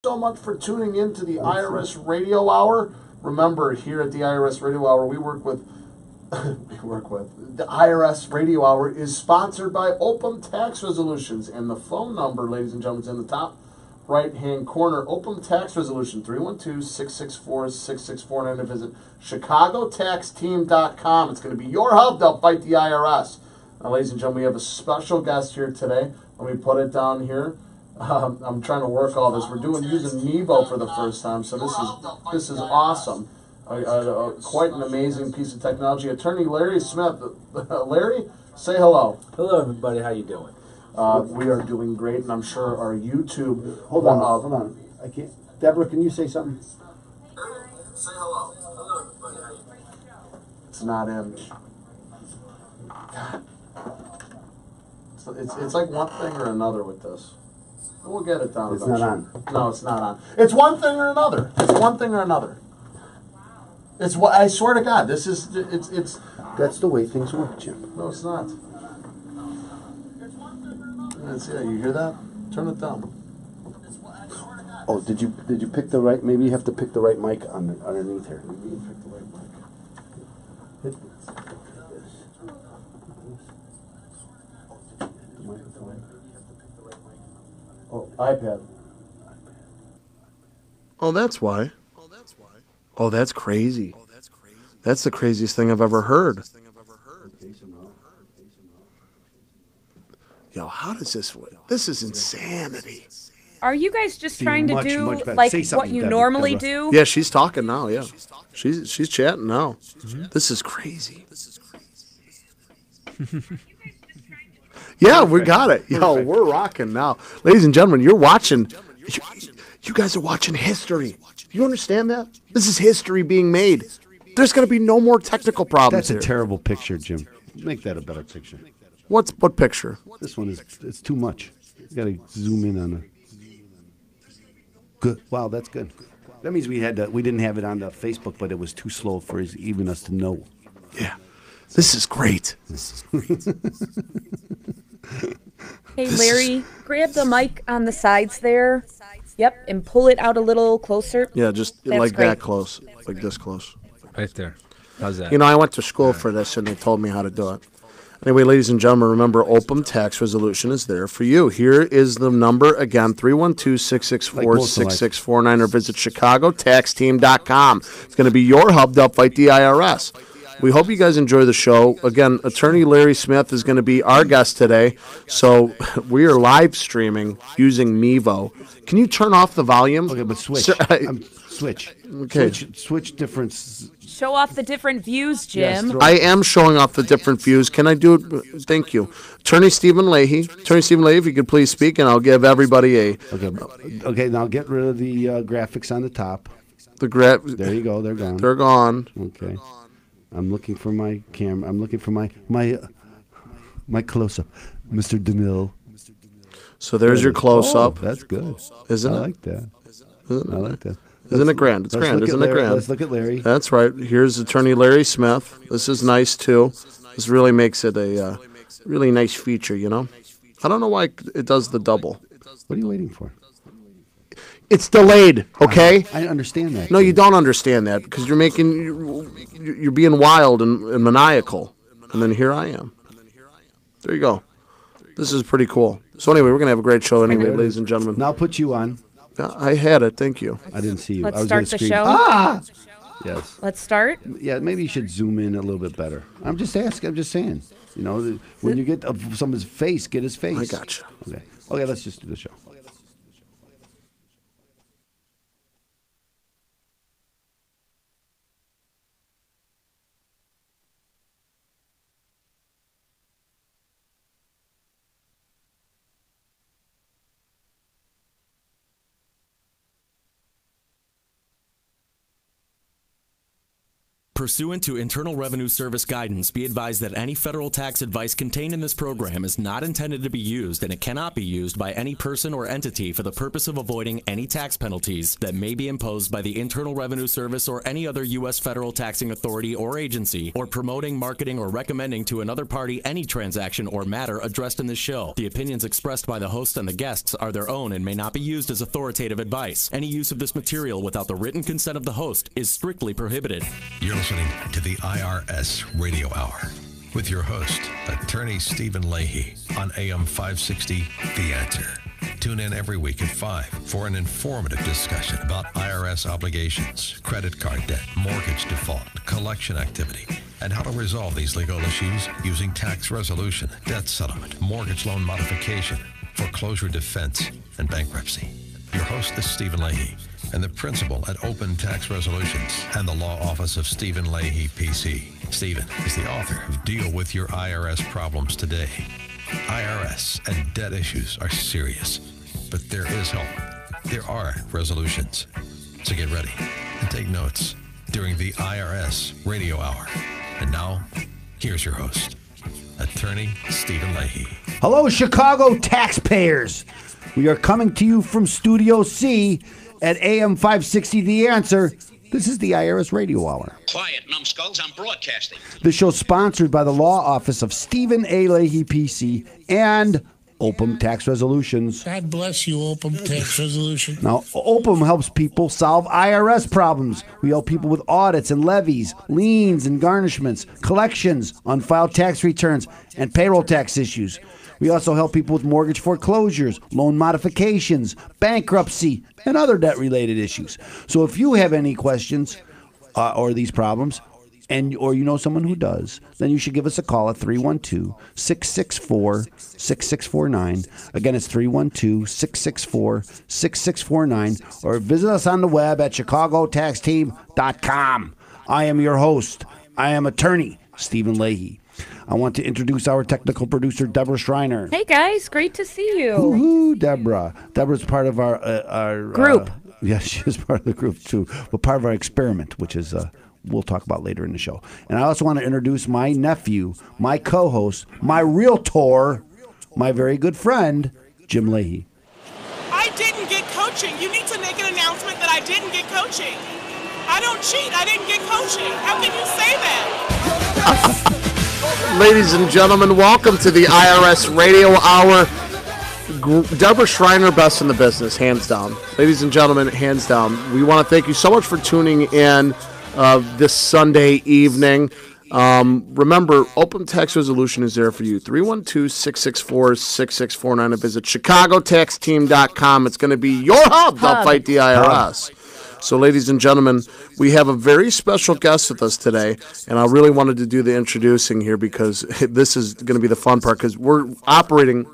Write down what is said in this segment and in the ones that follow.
so much for tuning in to the IRS Radio Hour. Remember, here at the IRS Radio Hour, we work with the IRS Radio Hour is sponsored by Open Tax Resolutions, and the phone number, ladies and gentlemen, is in the top right-hand corner. Open Tax Resolution, 312-664-6649, to visit chicagotaxteam.com. It's going to be your hub to fight the IRS. Now, ladies and gentlemen, we have a special guest here today. Let me put it down here. I'm trying to work all this. We're using Mevo for the first time, so this is awesome. Quite an amazing piece of technology. Attorney Larry Smith. Larry, say hello. Hello, everybody. How you doing? We are doing great, and I'm sure our YouTube. Hold on. I can't. Deborah, can you say something? Say hello. Hello, everybody. How you doing? It's not in. God. It's like one thing or another with this. We'll get it down. It's not on. No, it's not on. It's one thing or another. It's one thing or another. It's what I swear to God. This is it's. That's the way things work, Jim. No, it's not. You hear that? Turn it down. Oh, did you pick the right? Maybe you have to pick the right mic underneath here. Maybe you pick the right mic. Hit this. Oh, iPad. Oh, that's why. Oh, that's crazy. That's the craziest thing I've ever heard. Yo, how does this work? This is insanity. Are you guys just trying to do much better. like Say something, what you Deborah. normally do? Yeah, she's talking now. Yeah, she's chatting now. This is crazy. Yeah, we got it. Yo, we're rocking now, ladies and gentlemen. You're watching. You guys are watching history. You understand that? This is history being made. There's going to be no more technical problems. That's a terrible picture, Jim. Make that a better picture. What picture? This one it's too much. You got to zoom in on it. Good. Wow, that's good. That means we didn't have it on the Facebook, but it was too slow for even us to know. Yeah, this is great. Hey, Larry, grab the mic on the sides there. Yep, and pull it out a little closer. Yeah, just That's like great. that close, like this close. Right there. How's that? You know, I went to school for this, and they told me how to do it. Anyway, ladies and gentlemen, remember, Open Tax Resolution is there for you. Here is the number again, 312-664-6649, or visit chicagotaxteam.com. It's going to be your hub to fight the IRS. We hope you guys enjoy the show. Again, Attorney Larry Smith is going to be our guest today. So we are live streaming using Mevo. Can you turn off the volume? Okay, but switch. Sir, Switch. Okay. Switch difference. Show off the different views, Jim. Yes, I am showing off the different views. Can I do it? Thank you. Attorney Stephen Leahy. Attorney Stephen Leahy, if you could please speak, and I'll give everybody a... Okay, now get rid of the graphics on the top. There you go. They're gone. They're gone. Okay. I'm looking for my camera. I'm looking for my close-up. Mr. DeMille. So there's your close-up. Oh, that's good. Isn't it? I like that. I like that. Isn't it grand? It's grand, isn't it grand? Let's look at Larry. That's right. Here's Attorney Larry Smith. This is nice, too. This really makes it a really nice feature, you know? I don't know why it does the double. What are you waiting for? It's delayed, okay? I understand that. No, you don't understand that because you're being wild and maniacal. And then here I am. There you go. This is pretty cool. So anyway, we're going to have a great show anyway, ladies and gentlemen. Now I'll put you on. I had it. Thank you. I didn't see you. Let's I was start gonna the scream, show. Ah! Yes. Let's start. Yeah, maybe you should zoom in a little bit better. I'm just asking. I'm just saying. You know, when you get someone's face, get his face. I gotcha. Okay, let's just do the show. Pursuant to Internal Revenue Service guidance, be advised that any federal tax advice contained in this program is not intended to be used, and it cannot be used by any person or entity for the purpose of avoiding any tax penalties that may be imposed by the Internal Revenue Service or any other U.S. federal taxing authority or agency, or promoting, marketing, or recommending to another party any transaction or matter addressed in this show. The opinions expressed by the host and the guests are their own and may not be used as authoritative advice. Any use of this material without the written consent of the host is strictly prohibited. You're listening to the IRS Radio Hour with your host, Attorney Stephen Leahy, on AM 560, The Answer. Tune in every week at 5 for an informative discussion about IRS obligations, credit card debt, mortgage default, collection activity, and how to resolve these legal issues using tax resolution, debt settlement, mortgage loan modification, foreclosure defense, and bankruptcy. Your host is Stephen Leahy, and the principal at Open Tax Resolutions and the law office of Stephen Leahy, PC. Stephen is the author of Deal with Your IRS Problems Today. IRS and debt issues are serious, but there is help. There are resolutions. So get ready and take notes during the IRS Radio Hour. And now, here's your host, Attorney Stephen Leahy. Hello, Chicago taxpayers. We are coming to you from Studio C at AM 560 The Answer. This is the IRS Radio Hour. Quiet, numbskulls, I'm broadcasting. The show sponsored by the law office of Stephen A. Leahy, PC, and Opum Tax Resolutions. God bless you, Opum Tax Resolution. Now, Opum helps people solve IRS problems. We help people with audits and levies, liens and garnishments, collections, unfiled tax returns, and payroll tax issues. We also help people with mortgage foreclosures, loan modifications, bankruptcy, and other debt-related issues. So if you have any questions or these problems, or you know someone who does, then you should give us a call at 312-664-6649. Again, it's 312-664-6649. Or visit us on the web at chicagotaxteam.com. I am your host. I am attorney Stephen Leahy. I want to introduce our technical producer, Deborah Schreiner. Hey, guys. Great to see you. Woohoo, Deborah. Deborah's part of our group. Yes, she is part of the group, too. But part of our experiment, which is we'll talk about later in the show. And I also want to introduce my nephew, my co-host, my realtor, my very good friend, Jim Leahy. I didn't get coaching. You need to make an announcement that I didn't get coaching. I don't cheat. I didn't get coaching. How can you say that? Ladies and gentlemen, welcome to the IRS Radio Hour. Deborah Schreiner, best in the business, hands down. Ladies and gentlemen, hands down. We want to thank you so much for tuning in this Sunday evening. Remember, Open Tax Resolution is there for you. 312-664-6649 and visit chicagotaxteam.com. It's going to be your hub to fight the IRS. So, ladies and gentlemen, we have a very special guest with us today, and I really wanted to do the introducing here because this is going to be the fun part because we're operating,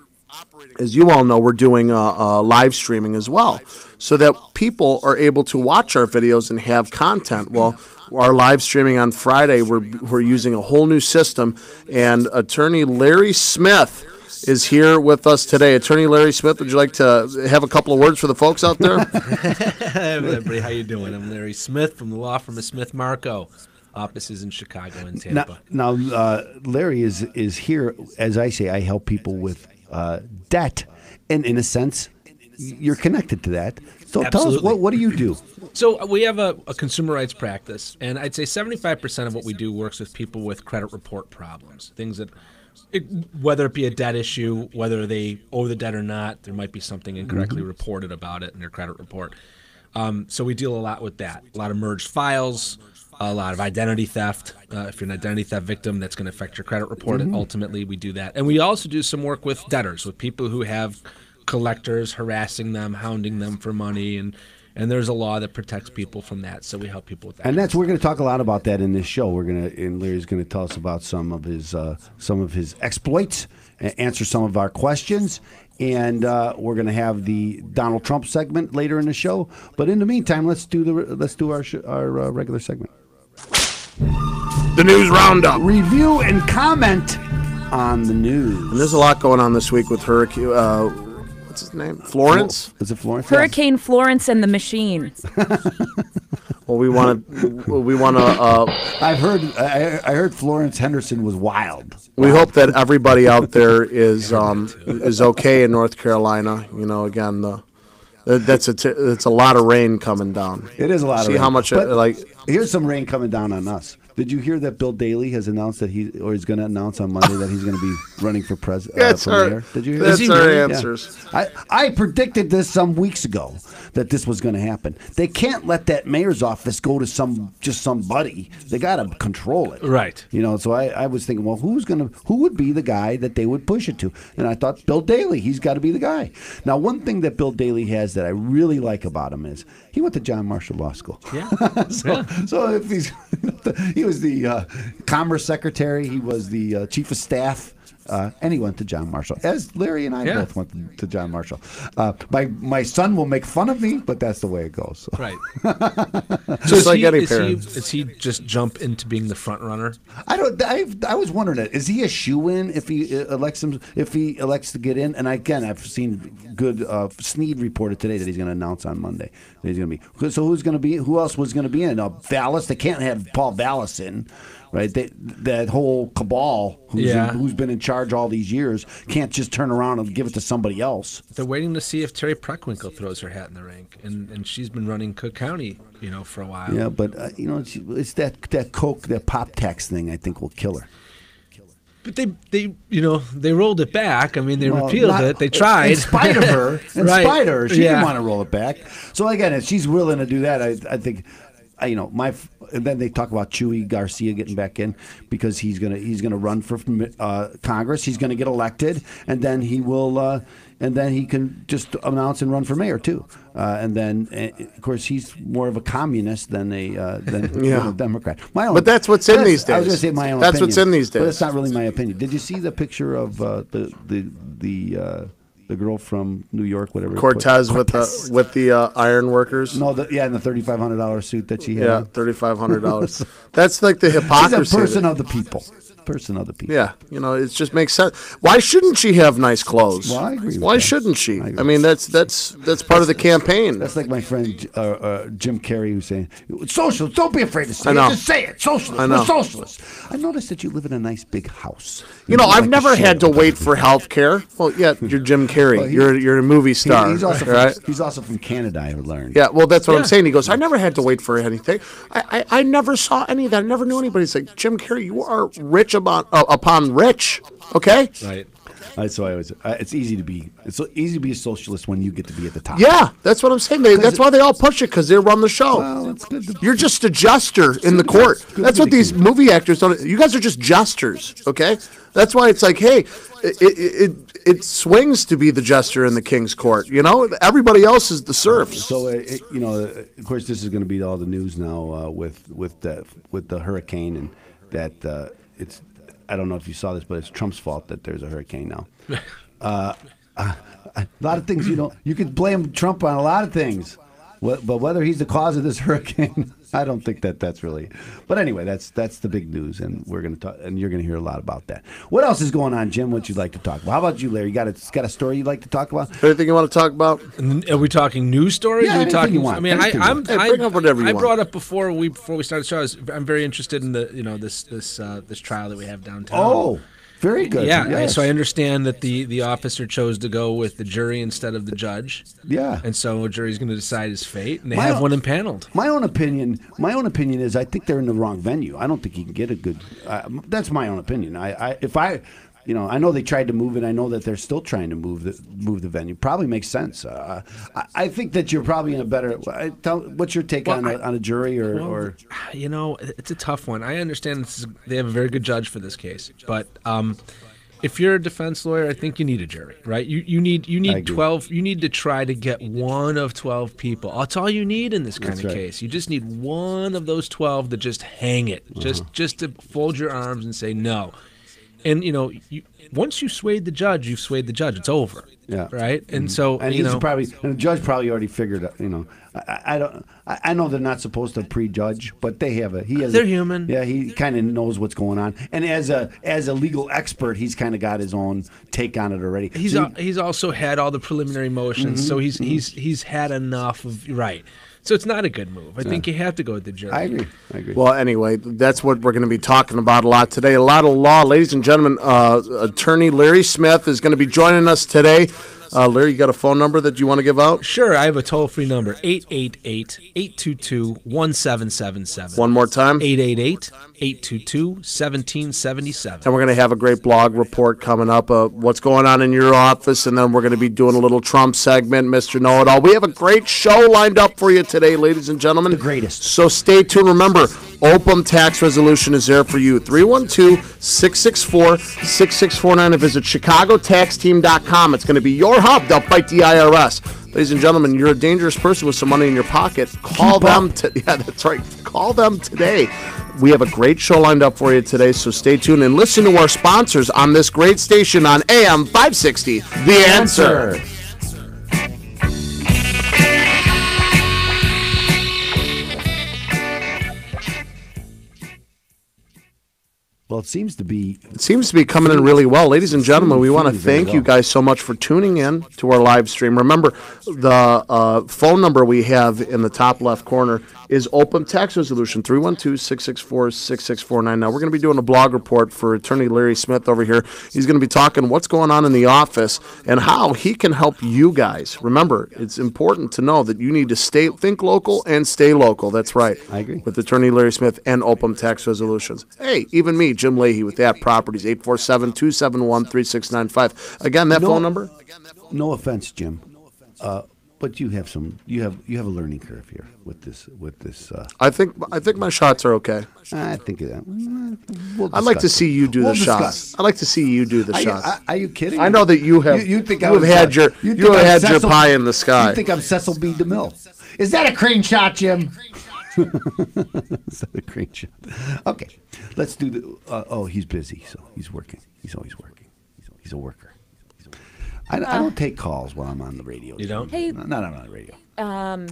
as you all know, we're doing live streaming as well so that people are able to watch our videos and have content. Well, our live streaming on Friday, we're using a whole new system, and Attorney Larry Smith is here with us today. Attorney Larry Smith, would you like to have a couple of words for the folks out there? Hey, everybody, how you doing? I'm Larry Smith from the law firm of Smith Marco. Offices in Chicago and Tampa. Now Larry is here. As I say, I help people with debt, and in a sense, you're connected to that. So Absolutely. Tell us, what do you do? So we have a consumer rights practice, and I'd say 75% of what we do works with people with credit report problems, things that, whether it be a debt issue, whether they owe the debt or not, there might be something incorrectly reported about it in their credit report. So we deal a lot with that, a lot of merged files, a lot of identity theft. If you're an identity theft victim, that's going to affect your credit report. And ultimately, we do that. And we also do some work with debtors, with people who have collectors harassing them, hounding them for money, and there's a law that protects people from that. So we help people with that. And we're going to talk a lot about that in this show. And Larry's going to tell us about some of his exploits, answer some of our questions. And we're going to have the Donald Trump segment later in the show. But in the meantime, let's do our regular segment. The News Roundup. Review and comment on the news. And there's a lot going on this week with Hurricane, what's his name? Florence? Is it Florence? Hurricane Florence and the Machine. Well, we want to. I heard Florence Henderson was wild. We hope that everybody out there is okay in North Carolina. You know, again, it's a lot of rain coming down. It is a lot of rain. See how much here's some rain coming down on us. Did you hear that Bill Daley has announced that he's going to announce on Monday that he's going to be running for president? For mayor? Did you hear that's our answers. Yeah. I predicted this some weeks ago that this was going to happen. They can't let that mayor's office go to somebody. They got to control it. Right. You know, so I was thinking, well, who would be the guy that they would push it to? And I thought Bill Daley, he's got to be the guy. Now, one thing that Bill Daley has that I really like about him is he went to John Marshall Law School. Yeah. So if he was the Commerce Secretary, he was the Chief of Staff, and he went to John Marshall. As Larry and I both went to John Marshall. My son will make fun of me, but that's the way it goes. So. Right. Just like any parent. Is he just jump into being the front runner? I was wondering that. Is he a shoo-in if he elects to get in? And again, I've seen good Snead reported today that he's going to announce on Monday that he's going to be. So who else was going to be in? Vallis. They can't have Paul Vallis in. Right, that whole cabal who's been in charge all these years can't just turn around and give it to somebody else. They're waiting to see if Terry Preckwinkle throws her hat in the ring, and she's been running Cook County, for a while. Yeah, but it's that Coke, that pop tax thing. I think will kill her. But they rolled it back. I mean, they repealed it. They tried. In spite of her. She didn't want to roll it back. So again, if she's willing to do that, I think. And then they talk about Chuy Garcia getting back in because he's gonna run for Congress. He's gonna get elected, and then he will, and then he can just announce and run for mayor too. And then, of course, he's more of a communist than a Democrat. But that's what's in these days. I was gonna say my own. That's opinion, what's in these days. But it's not really my opinion. Did you see the picture of the girl from New York, whatever. Cortez with the iron workers. No, in the $3,500 suit that she had. Yeah, $3,500. That's like the hypocrisy. She's a person of the people. Yeah, it just makes sense. Why shouldn't she have nice clothes? Well, I agree with Why that. shouldn't she? I mean, that's part of the campaign. That's like my friend Jim Carrey who's saying, "Socialists, don't be afraid to say it. Just say it. Socialists, we're socialists." I noticed that you live in a nice big house. I've never had to wait for health care. Well, yeah, you're Jim Carrey. Well, you're a movie star. He's also from Canada, I learned. Yeah, well, that's what I'm saying. He goes, I never had to wait for anything. I never saw any of that. I never knew anybody. It's like, Jim Carrey, you are rich upon rich. Okay? Right. So it's easy to be a socialist when you get to be at the top. Yeah, that's what I'm saying. That's why they all push it, because they run the show. Well, it's good. You're just a jester in the court. That's what these movie actors don't. You guys are just jesters, okay? That's why it's like, hey, it swings to be the jester in the king's court. Everybody else is the serfs. So of course, this is going to be all the news now with the hurricane, and that it's. I don't know if you saw this, but it's Trump's fault that there's a hurricane now. A lot of things, you could blame Trump on a lot of things, but whether he's the cause of this hurricane, I don't think that's really. But anyway, that's the big news, and we're going to talk, and you're going to hear a lot about that. What else is going on, Jim? What you'd like to talk about? How about you, Larry? You got a story you'd like to talk about? Anything you want to talk about? Are we talking news stories? Yeah, are we talking? You want. I mean, bring up whatever you want. I brought up before we started the show. I'm very interested in the this trial that we have downtown. Oh. Very good. Yeah, yes. So I understand that the officer chose to go with the jury instead of the judge. Yeah. And so the jury's going to decide his fate, and they have one impaneled. My own opinion is I think they're in the wrong venue. I don't think he can get a good. That's my own opinion. I know they tried to move it. I know that they're still trying to move the venue. Probably makes sense. I think that you're probably in a better. What's your take on a jury or? It's a tough one. I understand they have a very good judge for this case, but if you're a defense lawyer, I think you need a jury, right? You need 12. You need to try to get one of 12 people. That's all you need in this kind of case. You just need one of those 12 to just hang it, just to fold your arms and say no. And once you swayed the judge, you've swayed the judge. It's over. Yeah. Right? And so, and you he's know. probably, and the judge probably already figured it, you know. I know they're not supposed to prejudge, but they have They're human. Yeah, he kind of knows what's going on. And as a legal expert, he's kind of got his own take on it already. He's also had all the preliminary motions, so he's had enough of, right. So it's not a good move. I think you have to go with the jury. I agree. Well, anyway, that's what we're going to be talking about a lot today. A lot of law. Ladies and gentlemen, attorney Larry Smith is going to be joining us today. Larry, you got a phone number that you want to give out? Sure, I have a toll-free number, 888-822-1777. One more time. 888-822-1777. And we're going to have a great blog report coming up of what's going on in your office, and then we're going to be doing a little Trump segment, Mr. Know-It-All. We have a great show lined up for you today, ladies and gentlemen. The greatest. So stay tuned. Remember, OPM Tax Resolution is there for you. 312-664-6649 and visit chicagotaxteam.com. It's going to be your hub. They'll fight the IRS. Ladies and gentlemen, you're a dangerous person with some money in your pocket. Call them. Yeah, that's right. Call them today. We have a great show lined up for you today, so stay tuned and listen to our sponsors on this great station on AM 560. The Answer. Well, it seems to be coming in really well. Ladies and gentlemen, we want to thank you guys so much for tuning in to our live stream. Remember, the phone number we have in the top left corner is OPM Tax Resolution, 312-664-6649. Now, we're going to be doing a blog report for attorney Larry Smith over here. He's going to be talking what's going on in the office and how he can help you guys. Remember, it's important to know that you need to think local and stay local. That's right. I agree. With attorney Larry Smith and OPM Tax Resolutions. Hey, even me, Jim Leahy with that Properties, 847-271-3695. Again, that phone number? No offense, Jim, but you have a learning curve here with this. I think my shots are okay. I think I'd like to see you do the shots. I'd like to see you do the shots. Are you kidding? I know that you have. You think you have had your pie in the sky. You think I'm Cecil B. DeMille? Is that a crane shot, Jim? Is that a crane shot? Okay, let's do the. He's busy, so he's working. He's always working. He's a worker. I don't take calls while I'm on the radio. You don't? Hey, Not on the radio.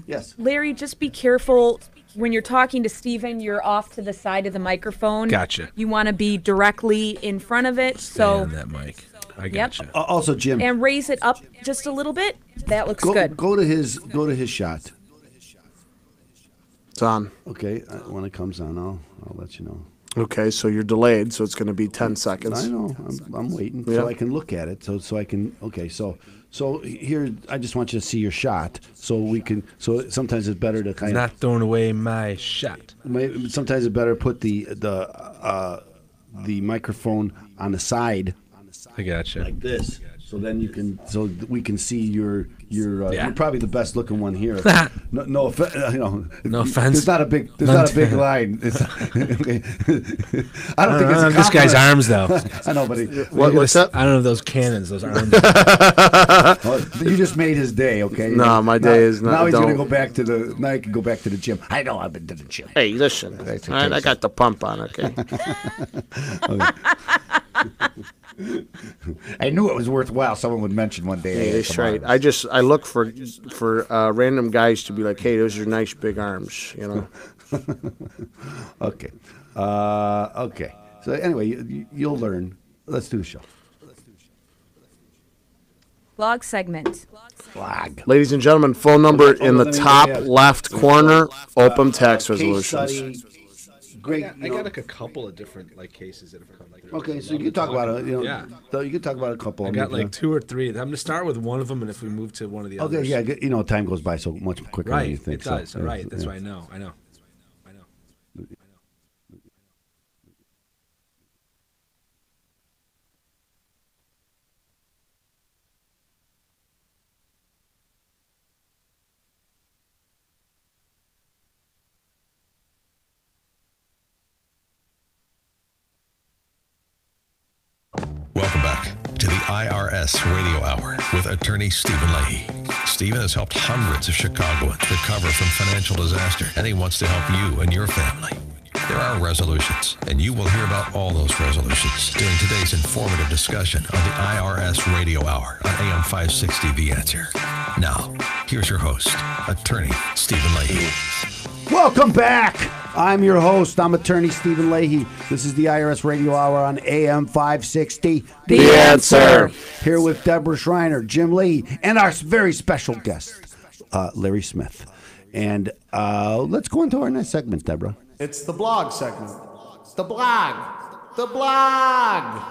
Yes. Larry, just be careful when you're talking to Steven, you're off to the side of the microphone. Gotcha. You want to be directly in front of it. So on that mic. I gotcha. Also, Jim. And raise it up just a little bit. That looks good. Go to his shot. It's on. Okay, when it comes on, I'll let you know. Okay, so you're delayed, so it's going to be 10 seconds. I know. I'm waiting so I can look at it. So I can. Okay, so here, I just want you to see your shot, so we can. So sometimes it's better to kind Not throwing away my shot. Sometimes it's better to put the microphone on the side. I gotcha. Like this. So then we can see you're probably the best looking one here. No offense, No offense. There's not a big line. I don't think it's this guy's arms though. I know, but What's that? I don't know those cannons, those arms. You just made his day, okay? No, my day is not. Now he's gonna go back to the. Now he can go back to the gym. I know I've been to the gym. Hey, listen. All right, I got the pump on. Okay. I knew it was worthwhile. Someone would mention one day. Yeah, that's right. I look for random guys to be like, "Hey, those are nice big arms," you know. Okay. Okay. So anyway, you'll learn. Let's do the show. Blog segment. Flag. Ladies and gentlemen, phone number in the top left corner. OPM Tax Resolutions. Great. I got like a couple of different cases that have come through. Okay, so you can talk about it. Yeah. You can talk about a couple. I got like 2 or 3. I'm gonna start with one of them, and if we move to one of the others. Okay, yeah. Time goes by so much quicker than you think. It does. So, right. That's yeah. why I know. Welcome back to the IRS Radio Hour with attorney Stephen Leahy. Stephen has helped hundreds of Chicagoans recover from financial disaster, and he wants to help you and your family. There are resolutions, and you will hear about all those resolutions during today's informative discussion on the IRS Radio Hour on AM 560 The Answer. Now, here's your host, Attorney Stephen Leahy. Welcome back. I'm your host. I'm Attorney Stephen Leahy. This is the IRS Radio Hour on AM 560 The Answer. Here with Deborah Schreiner, Jim Leahy, and our very special guest, Larry Smith. And let's go into our next segment, Deborah. It's the blog segment. The blog. The blog.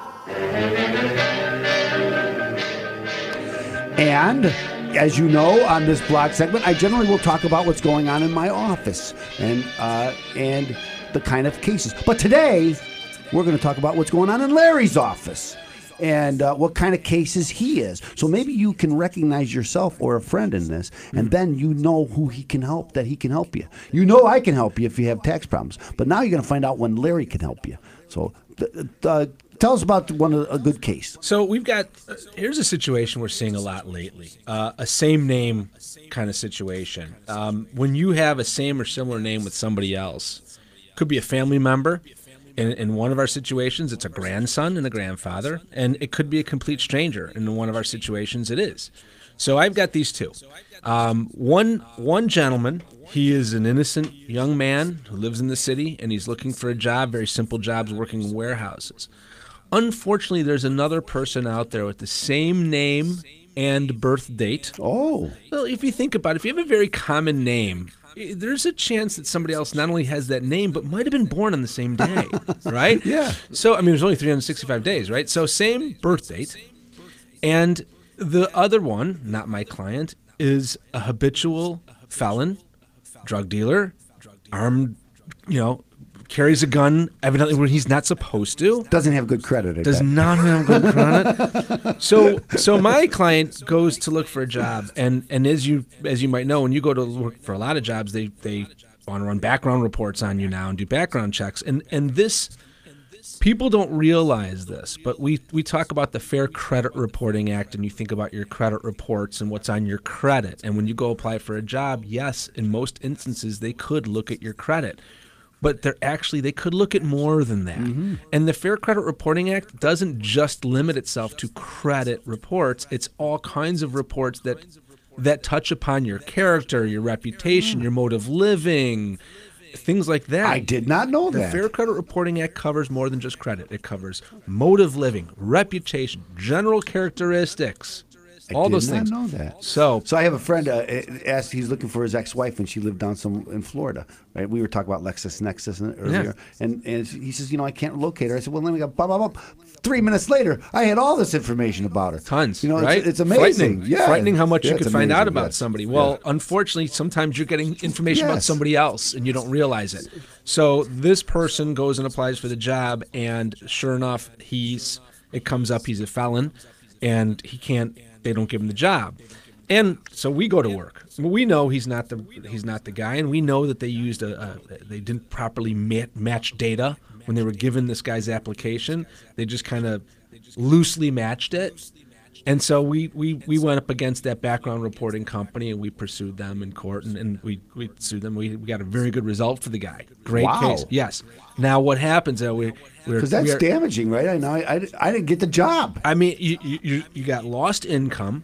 And as you know, on this blog segment, I generally will talk about what's going on in my office and the kind of cases. But today, we're going to talk about what's going on in Larry's office and what kind of cases he is. So maybe you can recognize yourself or a friend in this, and then you know who he can help, that he can help you. You know I can help you if you have tax problems. But now you're going to find out when Larry can help you. So tell us about a good case. So we've got, here's a situation we're seeing a lot lately, a same name kind of situation. When you have a same or similar name with somebody else, could be a family member. In one of our situations, it's a grandson and a grandfather, and it could be a complete stranger. In one of our situations, it is. So I've got these two. One gentleman, he is an innocent young man who lives in the city, and he's looking for a job, very simple jobs, working in warehouses. Unfortunately, there's another person out there with the same name and birth date. Oh. Well, if you think about it, if you have a very common name, there's a chance that somebody else not only has that name, but might have been born on the same day, right? Yeah. So, I mean, there's only 365 days, right? So same birth date. And the other one, not my client, is a habitual felon, drug dealer, armed, carries a gun evidently when he's not supposed to. Doesn't have good credit. Does not have good credit. So my client goes to look for a job, and as you might know, when you go to look for a lot of jobs, they want to run background reports on you now and do background checks. And this, people don't realize this, but we talk about the Fair Credit Reporting Act, and you think about your credit reports and what's on your credit. And when you go apply for a job, yes, in most instances, they could look at your credit. But they could look at more than that. Mm-hmm. And the Fair Credit Reporting Act doesn't just limit itself to credit reports. It's all kinds of reports that touch upon your character, your reputation, your mode of living, things like that. I did not know that. The Fair Credit Reporting Act covers more than just credit. It covers mode of living, reputation, general characteristics. All those things. I did not know that. So I have a friend asked. He's looking for his ex-wife, and she lived down in Florida. Right? We were talking about LexisNexis earlier, and he says, I can't locate her. I said, well, let me go. Blah, blah, blah. 3 minutes later, I had all this information about her. Tons, right? It's amazing. Frightening. Frightening how much you could find out about yes. somebody. Well, unfortunately, sometimes you're getting information about somebody else, and you don't realize it. So this person goes and applies for the job, and sure enough, it comes up he's a felon, and they don't give him the job. And so we go to work. We know he's not the guy, and we know that they used they didn't properly match data when they were given this guy's application. They just kind of loosely matched it. And so we went up against that background reporting company, and we pursued them in court, and we sued them. We got a very good result for the guy. Great case. Yes. Now what happens? Because that's damaging, right? I know. I didn't get the job. I mean, you got lost income.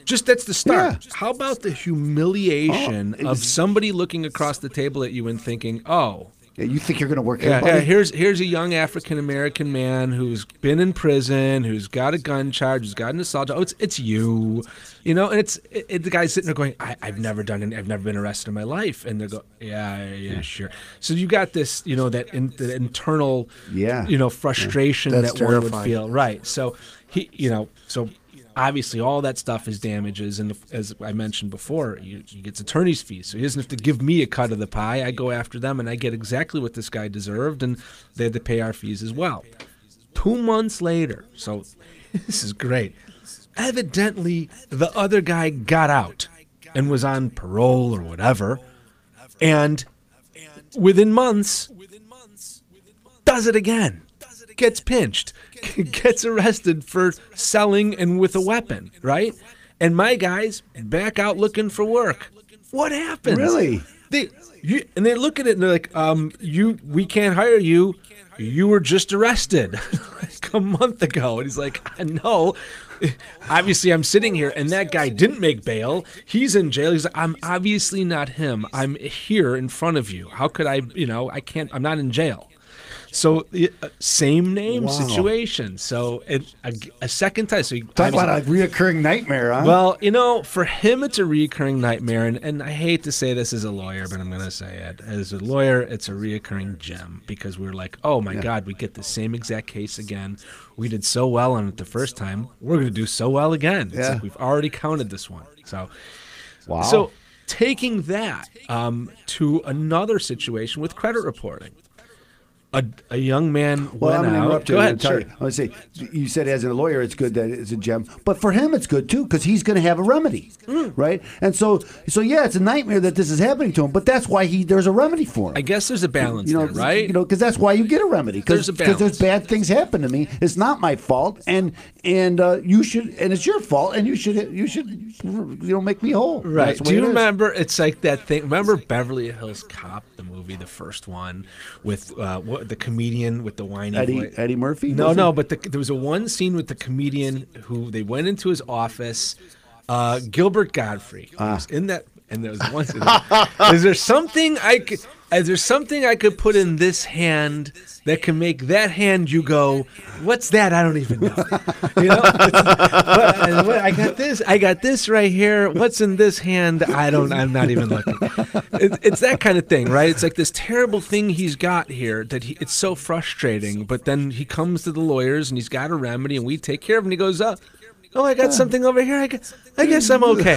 Just that's the start. Yeah. How about the humiliation of somebody looking across the table at you and thinking, "Oh, yeah, you think you're going to work here, buddy?" Here's a young African-American man who's been in prison, who's got a gun charge, who's got an assault charge. Oh, it's you, and it's the guy's sitting there going, I've never been arrested in my life, and they go, yeah, sure. So you got this, that internal, frustration that one would feel, right? So so obviously all that stuff is damages, and as I mentioned before, he gets attorney's fees, so he doesn't have to give me a cut of the pie. I go after them, and I get exactly what this guy deserved, and they had to pay our fees as well. 2 months later, so this is great, evidently the other guy got out and was on parole or whatever, and within months does it again, gets pinched, gets arrested for selling and with a weapon, right? And my guy's back out looking for work. What happens? Really? And they look at it and they're like, we can't hire you. You were just arrested like a month ago. And he's like, no. Obviously, I'm sitting here, and that guy didn't make bail. He's in jail. He's like, I'm obviously not him. I'm here in front of you. How could I, I can't, I'm not in jail. So same name situation. So a second time. So talk about a reoccurring nightmare, huh? Well, for him, it's a reoccurring nightmare, and I hate to say this as a lawyer, but I'm going to say it. As a lawyer, it's a reoccurring gem because we're like, oh my God, we get the same exact case again. We did so well on it the first time. We're going to do so well again. It's like we've already counted this one. So, So taking that to another situation with credit reporting. A young man went out. Go ahead. Sure. I want to say, you said as a lawyer, it's good that it's a gem, but for him, it's good too because he's going to have a remedy, right? And so yeah, it's a nightmare that this is happening to him, but that's why there's a remedy for him. I guess there's a balance there, right? Because that's why you get a remedy because there's bad things happen to me. It's not my fault, and you should, and it's your fault, and you should make me whole. Right? Do you remember? It's like that thing. Remember Beverly Hills Cop, the movie, the first one with the comedian with the whiny voice. Eddie Murphy? No, but there was one scene with the comedian who they went into his office. Gilbert Godfrey was in that, and there was one scene. Is there something I could put in this hand that can make that hand you go, what's that? I don't even know. I got this right here. What's in this hand? I'm not even looking. It's that kind of thing, right? It's like this terrible thing he's got here that it's so frustrating. But then he comes to the lawyers and he's got a remedy, and we take care of him. And he goes, I got something over here. I guess I'm okay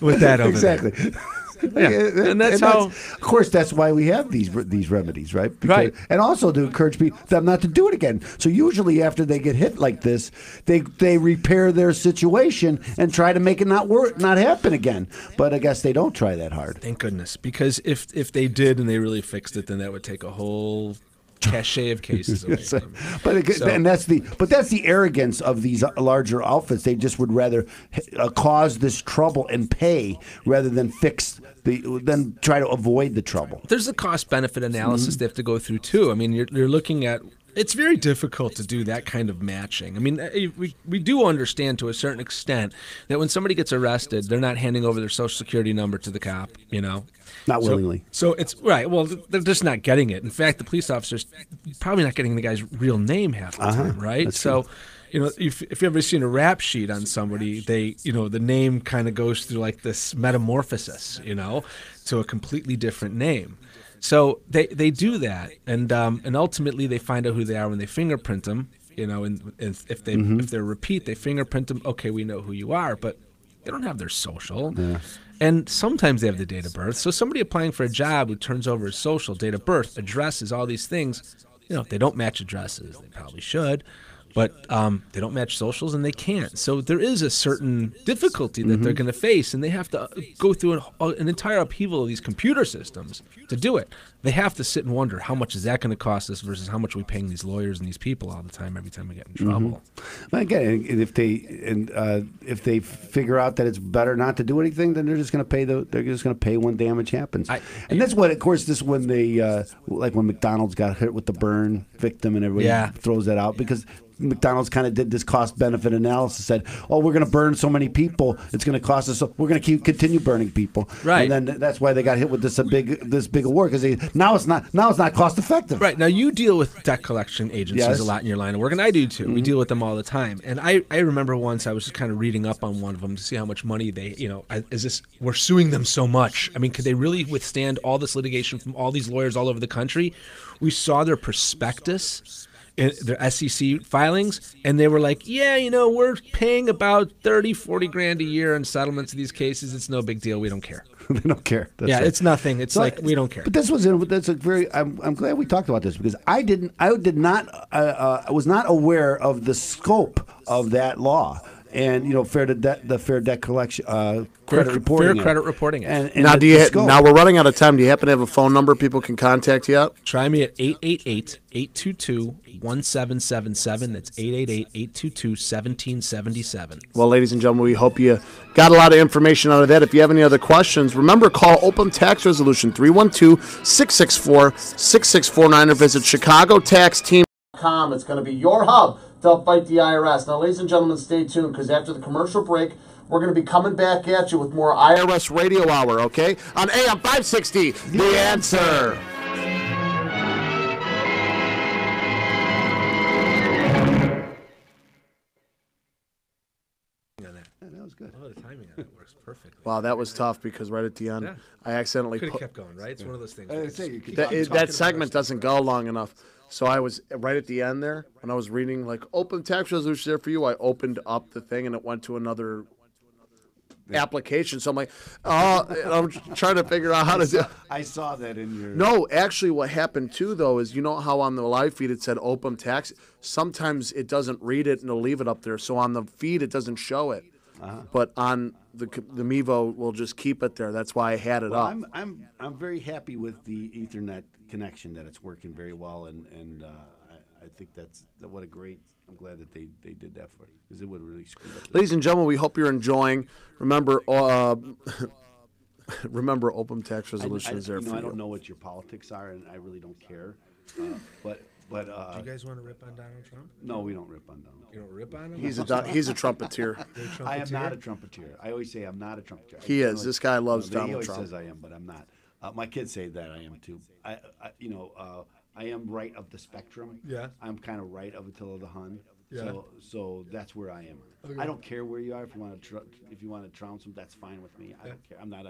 with that over there. Exactly. Yeah. And that's how. Of course, that's why we have these remedies, right? Right. And also to encourage them not to do it again. So usually after they get hit like this, they repair their situation and try to make it not happen again. But I guess they don't try that hard. Thank goodness, because if they did and they really fixed it, then that would take a whole cachet of cases away from them. That's the arrogance of these larger outfits. They just would rather cause this trouble and pay rather than than try to avoid the trouble. There's a cost benefit analysis they have to go through too. I mean, you're looking at. It's very difficult to do that kind of matching. I mean, we do understand to a certain extent that when somebody gets arrested, they're not handing over their social security number to the cop, Not willingly. So it's right. Well, they're just not getting it. In fact, the police officer's probably not getting the guy's real name half the time, right? That's so, true. if you've ever seen a rap sheet on somebody, the name kind of goes through like this metamorphosis, to a completely different name. So they do that, and ultimately they find out who they are when they fingerprint them, and if they're repeat, they fingerprint them. Okay, we know who you are, but they don't have their social. Yeah. And sometimes they have the date of birth. So somebody applying for a job who turns over his social, date of birth, addresses, all these things, if they don't match addresses, they probably should, but they don't match socials and they can't. So there is a certain difficulty that they're going to face, and they have to go through an entire upheaval of these computer systems to do it. They have to sit and wonder, how much is that going to cost us versus how much are we paying these lawyers and these people all the time, every time we get in trouble. Again, if they figure out that it's better not to do anything, then they're just going to pay when damage happens. And that's what, of course, this when they like when McDonald's got hit with the burn victim and everybody throws that out because McDonald's kind of did this cost-benefit analysis, said, we're going to burn so many people, it's going to cost us, we're going to continue burning people. Right. And then that's why they got hit with this big award, because now it's not cost-effective. Right. Now, you deal with debt collection agencies a lot in your line of work, and I do too. We deal with them all the time. And I remember once I was just kind of reading up on one of them to see how much money they, we're suing them so much. I mean, could they really withstand all this litigation from all these lawyers all over the country? We saw their prospectus, their SEC filings, and they were like, we're paying about 40 grand a year in settlements of these cases. It's no big deal. We don't care. They don't care. That's right. It's nothing. It's like we don't care. But that's a very. I'm glad we talked about this because I was not aware of the scope of that law. and fair to debt, the fair debt collection, credit reporting, fair credit reporting. And now, now we're running out of time. Do you happen to have a phone number people can contact you at? Try me at 888-822-1777. That's 888-822-1777. Well, ladies and gentlemen, we hope you got a lot of information out of that. If you have any other questions, remember, call Open Tax Resolution 312-664-6649 or visit ChicagoTaxTeam.com. It's going to be your hub to help fight the IRS. Now, ladies and gentlemen, stay tuned, because after the commercial break, we're going to be coming back at you with more IRS Radio Hour, okay? On AM 560, The Answer. That was good. Oh, the timing on it works perfectly. Wow, that was tough, because right at the end, Yeah. I accidentally Could have kept going, right? It's one of those things. that segment doesn't go long enough. So I was right at the end there, when I was reading, like, open tax resolution there for you, I opened up the thing, and it went to another application. So I'm like, oh, and I'm trying to figure out how to do it. I saw that in your... No, actually what happened too, though, is you know how on the live feed it said open tax? Sometimes it doesn't read it and it'll leave it up there. So on the feed it doesn't show it. But on the Mevo, we'll just keep it there. That's why I had it up. I'm very happy with the Ethernet connection, that it's working very well, and I think what a great... I'm glad that they did that for you, because it would have really screwed up. Ladies and gentlemen, we hope you're enjoying. Remember, remember, open tax resolutions there for you. I don't know what your politics are, and I really don't care. But do you guys want to rip on Donald Trump? No, we don't rip on Donald. You don't rip on him? He's a trumpeter. I am not a trumpeter. I always say I'm not a trumpeter. He is. This guy loves Donald Trump. He always says I am, but I'm not. My kids say that I am too. I am right of the spectrum. Yeah. I'm kind of right of until the Hun. Yeah. So that's where I am. Okay. I don't care where you are. If you want to trounce them, that's fine with me. I don't care. I'm not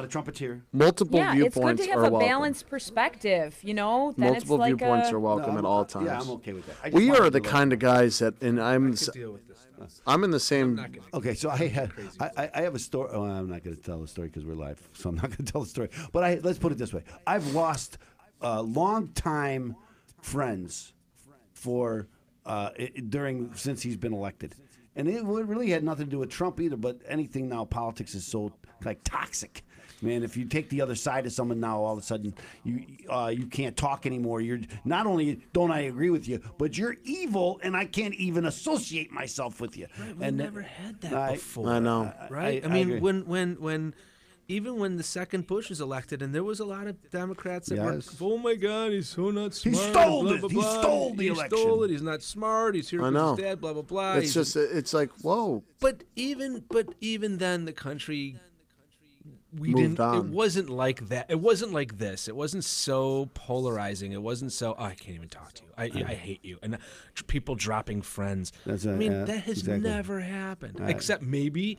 a trumpeter. Multiple viewpoints it's good to have are a welcome. balanced perspective. Then Multiple it's like viewpoints are welcome at all times. Yeah, I'm okay with that. We are the kind of guys that, and I'm in the same. Okay, so I have a story. Oh, I'm not going to tell the story because we're live, so I'm not going to tell the story. But let's put it this way: I've lost long-time friends since he's been elected, and it really had nothing to do with Trump either. But anything now, politics is so toxic. Man, if you take the other side of someone now, all of a sudden you can't talk anymore. You're not only don't I agree with you, but you're evil, and I can't even associate myself with you. Right, we never had that before. I know, right? I mean, when even when the second Bush was elected, and there was a lot of Democrats that were, oh my God, he's so not smart. He stole blah, it. blah, He blah. stole the election. He stole it. He's not smart. He's here because his dad. Blah blah blah. It's like whoa. But even then, the country. Moved on. It wasn't like that. It wasn't like this. It wasn't so polarizing. It wasn't so. Oh, I can't even talk to you. I hate you. And people dropping friends. That has never happened. Except maybe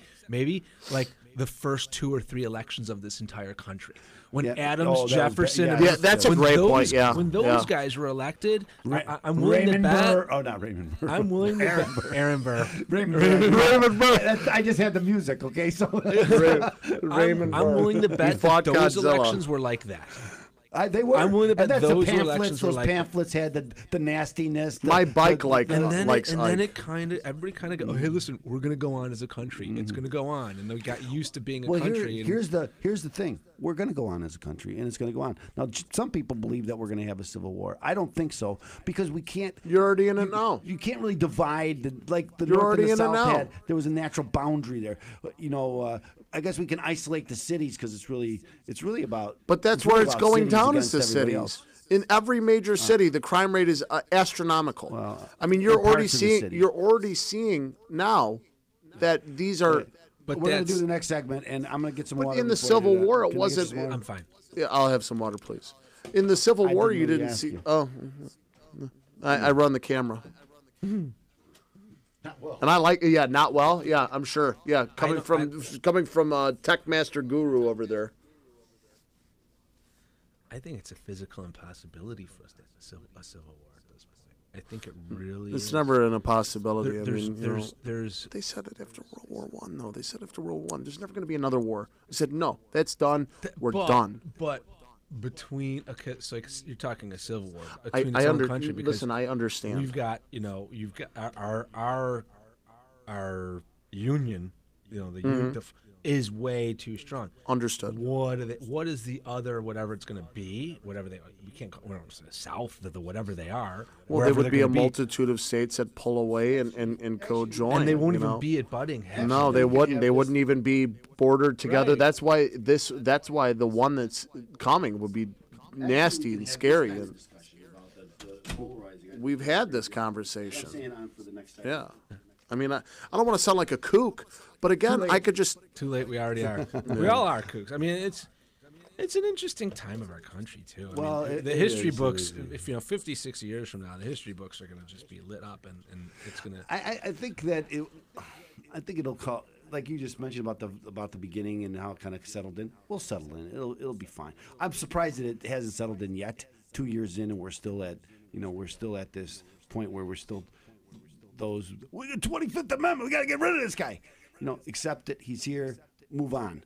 like the first 2 or 3 elections of this entire country. When Adams, Jefferson, that's a great point. Yeah, when those guys were elected, I'm willing to bet. Burr. Oh, not Raymond Burr. I'm willing to bet. Aaron Burr. Raymond Burr. I just had the music. Okay, so Raymond Burr. I'm willing to bet that those elections were like that. They were. I'm willing to bet those elections were like pamphlets had the nastiness. My bike likes then it kind of everybody kind of go, oh, hey, listen, we're gonna go on as a country. It's gonna go on, and they got used to being a country. Here's the thing: we're gonna go on as a country, and it's gonna go on. Now, some people believe that we're gonna have a civil war. I don't think so, because we can't. You're already in it now. You can't really divide like the You're North already and the in it South now. had. There was a natural boundary there. I guess we can isolate the cities because it's really about. But that's where it's going down, is the cities. In every major city, the crime rate is astronomical. Well, I mean, you're already seeing now that these are. But we're going to do the next segment, and I'm going to get some water. In the Civil War, it wasn't. I'm fine. Yeah, I'll have some water, please. In the Civil War, you didn't see. You. Oh, I run the camera. Not well. And I like, not well. Yeah, I'm sure. Yeah, coming from Tech Master Guru over there. I think it's a physical impossibility for us to have a civil war at this point. I think it really It's is. never an impossibility. There's They said it after World War One. No, they said after World War One. There's never going to be another war. I said no. That's done. We're done. But between so you're talking a civil war I between its own country. Because listen, I understand. We've got our our union, is way too strong. Understood. What is the other whatever it's going to be? Whatever we can't call the South, the whatever they are. Well, there would be a multitude of states that pull away and co-join, and they won't even be at butting heads. No, they wouldn't. They wouldn't even be bordered together. Right. That's why That's why the one that's coming would be nasty and scary. And we've had this conversation. Yeah. I mean, I don't want to sound like a kook, but again, I could just... Too late, we already are. We all are kooks. I mean, it's an interesting time of our country, too. The history books, 50, 60 years from now, the history books are going to just be lit up, and it's going to... I think that it'll call... Like you just mentioned about the beginning and how it kind of settled in. We'll settle in. It'll be fine. I'm surprised that it hasn't settled in yet. 2 years in, and we're still at this point where we're still... the 25th Amendment, we got to get rid of this guy. Accept it. He's here. Move on.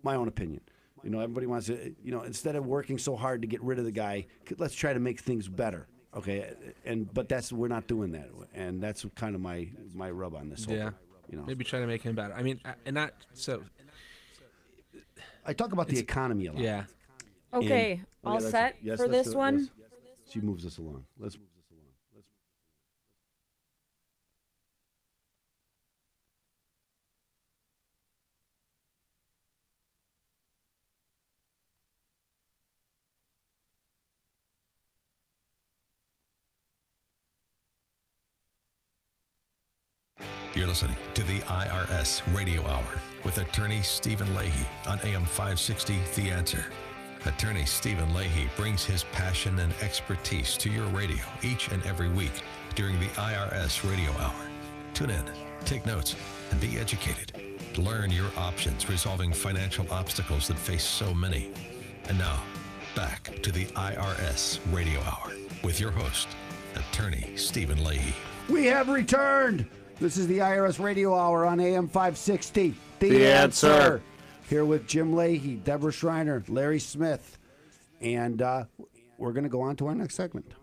My own opinion. Everybody wants to, instead of working so hard to get rid of the guy, let's try to make things better. Okay. But we're not doing that. And that's kind of my rub on this. Yeah. Maybe try to make him better. I mean, and not so. I talk about the economy a lot. Yeah. Okay. All set for this one? She moves us along. Let's. You're listening to the IRS Radio Hour with attorney Stephen Leahy on AM 560, The Answer. Attorney Stephen Leahy brings his passion and expertise to your radio each and every week during the IRS Radio Hour. Tune in, take notes, and be educated. Learn your options resolving financial obstacles that face so many. And now, back to the IRS Radio Hour with your host, attorney Stephen Leahy. We have returned. This is the IRS Radio Hour on AM 560. The Answer. Here with Jim Leahy, Deborah Schreiner, Larry Smith, and we're going to go on to our next segment.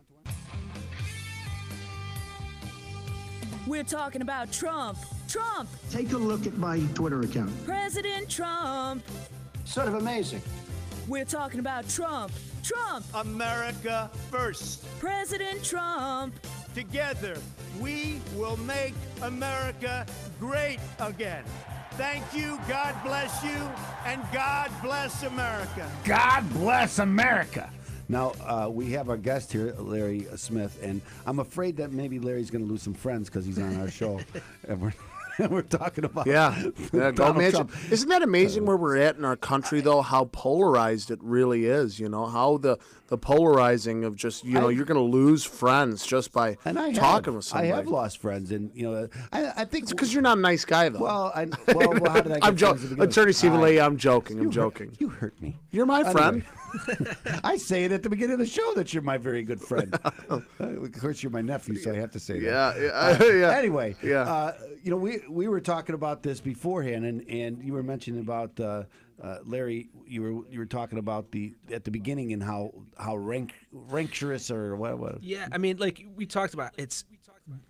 We're talking about Trump. Trump! Take a look at my Twitter account. President Trump! Sort of amazing. We're talking about Trump. Trump! America first. President Trump! Together, we will make America great again. Thank you, God bless you, and God bless America. God bless America. Now, we have our guest here, Larry Smith, and I'm afraid that maybe Larry's going to lose some friends because he's on our show. And we're talking about Donald Trump. Isn't that amazing where we're at in our country, though, how polarized it really is, how the polarizing of just, you're going to lose friends just by talking with somebody. I have lost friends, and, I think... It's because you're not a nice guy, though. Well, how did I get I'm joking. Attorney Stephen Leahy, I'm joking. You hurt me. You're my friend. I say it at the beginning of the show that you're my very good friend. Of course, you're my nephew, so I have to say that. Yeah. Anyway, we were talking about this beforehand, and you were mentioning about Larry. You were talking about at the beginning and how rancorous or what. Yeah, I mean, like we talked about,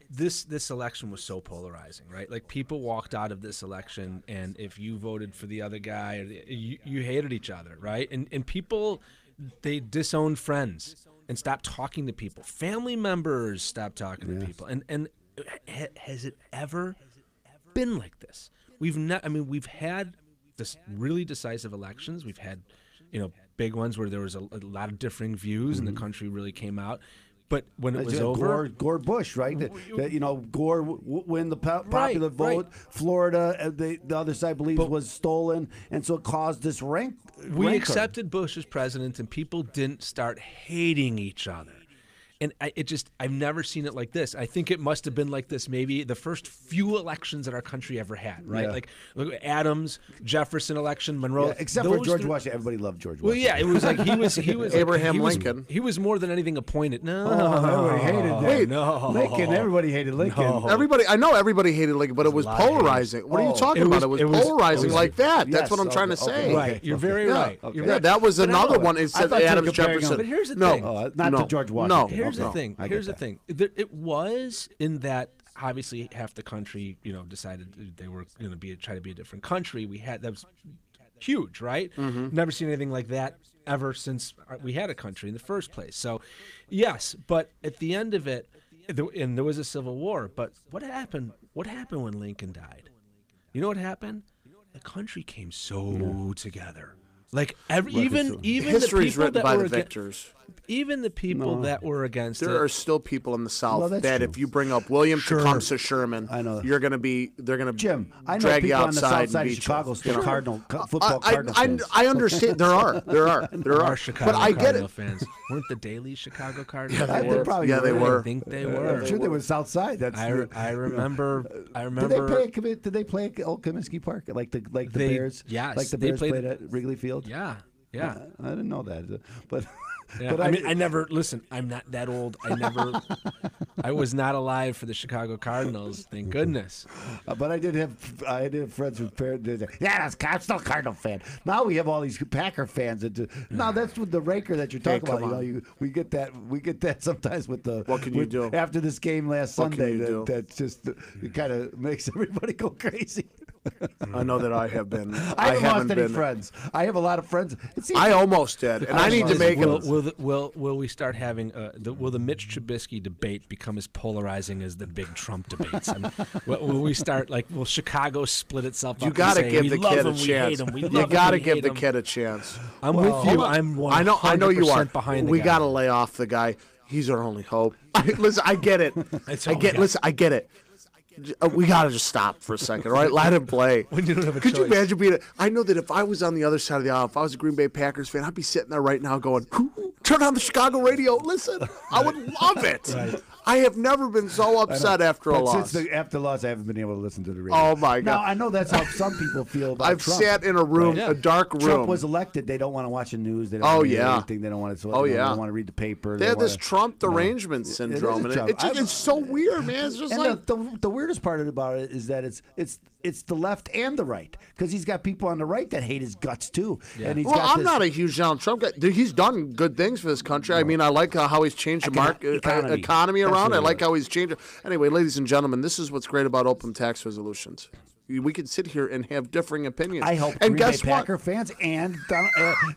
this election was so polarizing, right? Like people walked out of this election, and if you voted for the other guy, you hated each other, right? And people, they disowned friends and stopped talking to people. Family members stopped talking to people. And has it ever been like this? We've had this really decisive elections. We've had, big ones where there was a lot of differing views, and the country really came out. But when it was over, Gore Bush, right? Gore win the popular vote. Right. Florida, the other side believes was stolen, and so it caused this rancor. We accepted Bush as president, and people didn't start hating each other. And I've never seen it like this. I think it must have been like this maybe the first few elections that our country ever had, right? Yeah. Like look at Jefferson election, Monroe. Yeah, except for George Washington. Everybody loved George Washington. Well, yeah, it was like he was Abraham Lincoln. He was more than anything appointed. No, everybody hated that. Wait, no. Lincoln. Everybody hated Lincoln. No. Everybody hated Lincoln, but it was polarizing. What are you talking about? It was polarizing like that. That's what I'm trying to say. Right, you're very right. Okay. You're right. That was another one. It said Adams Jefferson. But here's the thing. Not to George Washington. Here's the thing. It was in that obviously half the country, decided they were going to try to be a different country. That was huge, right? Never seen anything like that ever since we had a country in the first place. So, yes, but at the end of it, and there was a civil war. But what happened? What happened when Lincoln died? You know what happened? The country came so together. Like even history's the people written that by were the victors. Even the people that were against there are still people in the South that true. if you bring up William Tecumseh Sherman, I know they're going to Jim. I know drag you people on the outside south side and of beat Chicago you. still football Cardinal fans. I understand. There are Chicago but I get Cardinal it. fans. Weren't the Daily Chicago Cardinals? Yeah, they probably they were. I think they were. I'm sure they were south side. That's I remember. Did they play at Old Comiskey Park like the Bears? Yes, like the Bears played at Wrigley Field. Yeah. I didn't know that, but. Yeah, but I mean, I never listen. I'm not that old. I was not alive for the Chicago Cardinals. Thank goodness. But I did have friends with parents. Yeah, I'm still a Cardinal fan. Now we have all these Packer fans. Now that's with the raker that you're talking about. We get that sometimes with the. What can you do after this game last Sunday? That just it kind of makes everybody go crazy. I know that I have been. I haven't lost any friends. I have a lot of friends. I almost did, and I need to make it. Will we start having will the Mitch Trubisky debate become as polarizing as the big Trump debates? I mean, will we start will Chicago split itself up? You got to give the kid a chance. You got to give the kid a chance. I'm with you. I'm 100% I know you are behind. We got to lay off the guy. He's our only hope. Listen, I get it. Listen, I get it. We gotta just stop for a second, all right? Let him play. When you don't have a Could choice. you imagine being? I know that if I was on the other side of the aisle, if I was a Green Bay Packers fan, I'd be sitting there right now going, "Turn on the Chicago radio, listen." I would love it. Right. I have never been so upset after a loss. After the loss, I haven't been able to listen to the radio. Oh my God! Now I know that's how some people feel about I've Trump. sat in a room, a dark room. Trump was elected. They don't want to watch the news. They don't want to read anything. They don't want to. They don't want to read the paper. They have this Trump derangement syndrome, and it's so weird, man. It's just like the weirdest part about it is that it's the left and the right, because he's got people on the right that hate his guts too. Yeah. And I'm not a huge Donald Trump guy. Dude, he's done good things for this country. I mean, I like how he's changed the economy around. I like how he's changed it. Anyway, ladies and gentlemen, this is what's great about open tax resolutions. We can sit here and have differing opinions. I hope and Green Bay Packer fans and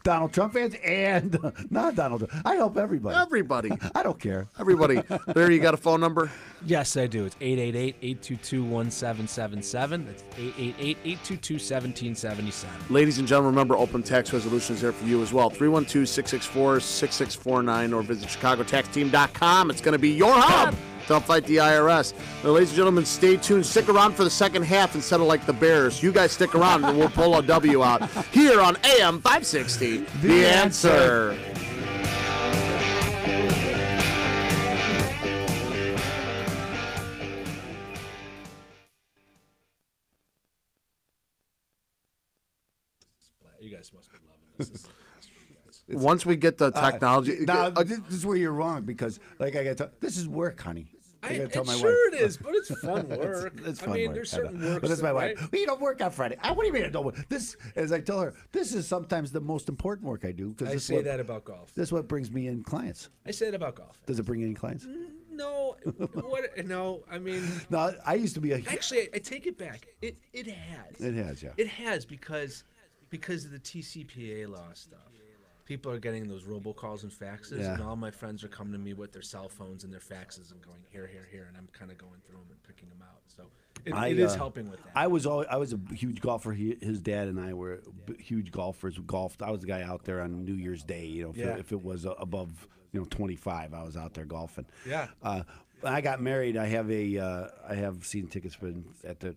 Donald Trump fans and not Donald Trump. I hope everybody. Everybody. I don't care. Everybody. Larry, you got a phone number? Yes, I do. It's 888-822-1777. That's 888-822-1777. Ladies and gentlemen, remember open tax resolutions there for you as well. 312-664-6649 or visit ChicagoTaxTeam.com. It's going to be your hub. Don't fight the IRS. Now, ladies and gentlemen, stay tuned. Stick around for the second half instead of like the Bears. You guys stick around and we'll pull a W out here on AM 560. The Answer. You guys must be loving this. Once we get the technology. This is where you're wrong, because like I got this is work, honey. It sure it is, but it's fun work. It's fun I mean, work. there's certain work. But that's my wife. Well, you don't work on Friday. What do you mean I don't work? This, as I tell her, this is sometimes the most important work I do. I say that about golf. This is what brings me in clients. I say that about golf. Does it bring in clients? No. No, I mean. No, I used to be a. Actually, I take it back. It has. It has, yeah. It has because of the TCPA law stuff. People are getting those robocalls and faxes, and all my friends are coming to me with their cell phones and their faxes and going here, and I'm kind of going through them and picking them out. So it is helping with that. I was a huge golfer. His dad and I were huge golfers. We golfed. I was the guy out there on New Year's Day. If it was above 25, I was out there golfing. Yeah. I got married. I have season tickets at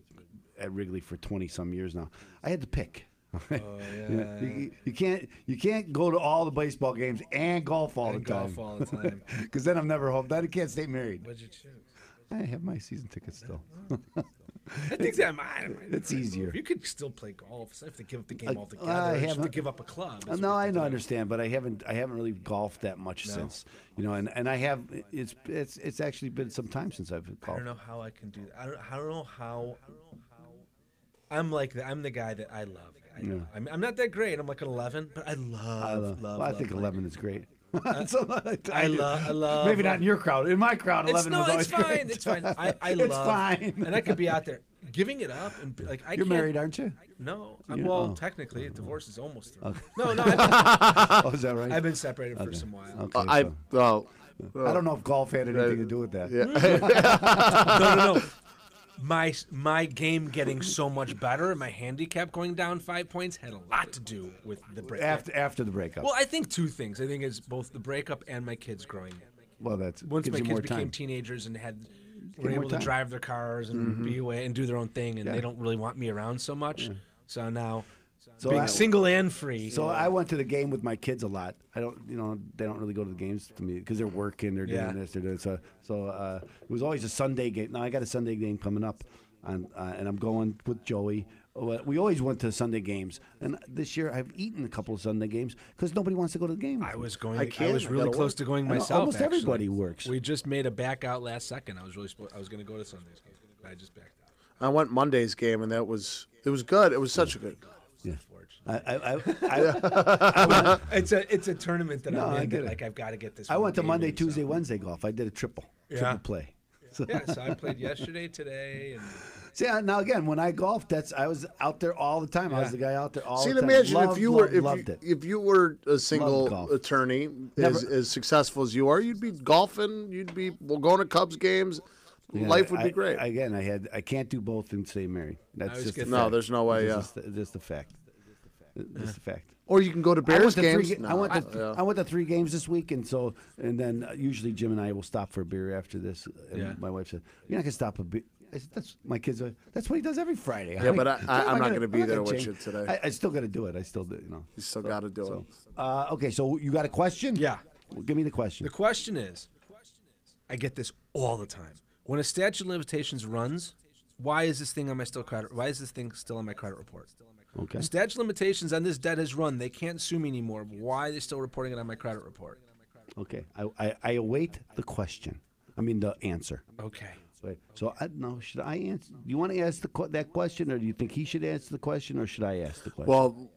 Wrigley for 20 some years now. I had to pick. Oh, yeah. You can't go to all the baseball games and golf all the time. Because then I'm never home. Then I can't stay married. What'd you choose? I have my season tickets still. I think that it's easier. You could still play golf. So I have to give up the game altogether. I have to give up a club. No, I understand, but I haven't really golfed that much since. And I have. It's actually been some time since I've golfed. I don't know how I can do that. I don't know how. I'm the guy that I love. I'm not that great. I'm like an 11, but I love. I think 11 is great. I love. Maybe not in your crowd. In my crowd, 11 was always it's fine. great. It's fine. I It's love. fine. And I could be out there giving it up and like I. You're can't, married, aren't you? No. Yeah. Well, Oh. technically, divorce is almost through. Okay. No. Oh, is that right? I've been separated for Okay. some while. Okay, I don't know if golf had anything to do with that. No. My game getting so much better and my handicap going down 5 points had a lot to do with the breakup. After the breakup. Well, I think two things. I think it's both the breakup and my kids growing. Well, that's Once gives my you kids more became time. teenagers and were more able to time. drive their cars and be away and do their own thing, and Yeah. they don't really want me around so much. So now, So being I- single and free. So I went to the game with my kids a lot. I don't, they don't really go to the games to me because they're working, they're Yeah. doing this, they're doing so. It was always a Sunday game. Now I got a Sunday game coming up, and I'm going with Joey. We always went to Sunday games, and this year I've eaten a couple of Sunday games because nobody wants to go to the game. I was going. I I can't. was I really gotta close work. to going I know, myself. almost actually. everybody works. We just made a back out last second. I was really. I was going to go to Sunday's game. I just backed out. I went Monday's game, and it was good. It was such a good. Yeah. It's a tournament that No, I I'm in. get That, it. like I've got to get this. I went to game Monday, in, Tuesday, so. Wednesday golf. I did a triple play. So. Yeah, so I played yesterday, today, and See, now again, when I golfed, I was out there all the time. I was the guy out there all See, the time. imagine Loved, if you loved, were loved it. if you were a Loved single golf. attorney Never- as successful as you are, you'd be golfing. You'd be going to Cubs games. Yeah, Life would be great. I can't do both and stay married. That's always just get a No, fact. there's no way, It's just a fact. Just a fact. Or you can go to I went Bears to games. three, I, went to, Yeah. I went to 3 games this week, and then usually Jim and I will stop for a beer after this. And Yeah. my wife said, "You're not gonna stop a beer." I said, "That's my kids. That's what he does every Friday." Yeah, but I'm not gonna gonna be there with you today. I still got to do it. I still do. You still got to do it. Okay, so you got a question? Yeah. Well, give me the question. The question is, I get this all the time. When a statute of limitations runs, why is this thing Why is this thing still on my credit report? Okay. The statute of limitations on this debt has run. They can't sue me anymore. Why are they still reporting it on my credit report? Okay. I await the question. I mean the answer. Okay. Wait, so I no. Should I answer? Do you want to ask that question, or do you think he should answer the question, or should I ask the question? Well,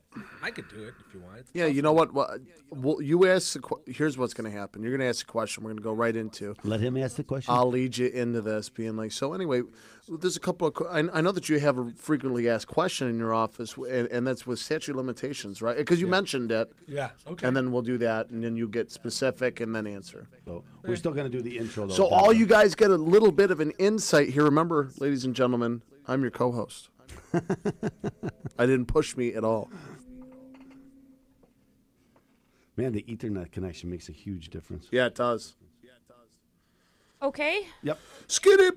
I could do it if you want. yeah, you know what? Well, you ask. Here's what's going to happen. You're going to ask a question. We're going to go right into. Let him ask the question. I'll lead you into this, being like, so anyway, there's a couple of. I know that you have a frequently asked question in your office, and that's with statute of limitations, right? Because you mentioned it. Yeah. Okay. And then we'll do that, and then you get specific, and then answer. So we're still going to do the intro, though. So all you guys get a little bit of an insight here. Remember, ladies and gentlemen, I'm your co-host. I didn't push me at all. Man, the Ethernet connection makes a huge difference. Yeah, it does. Okay. Yep. Skid it.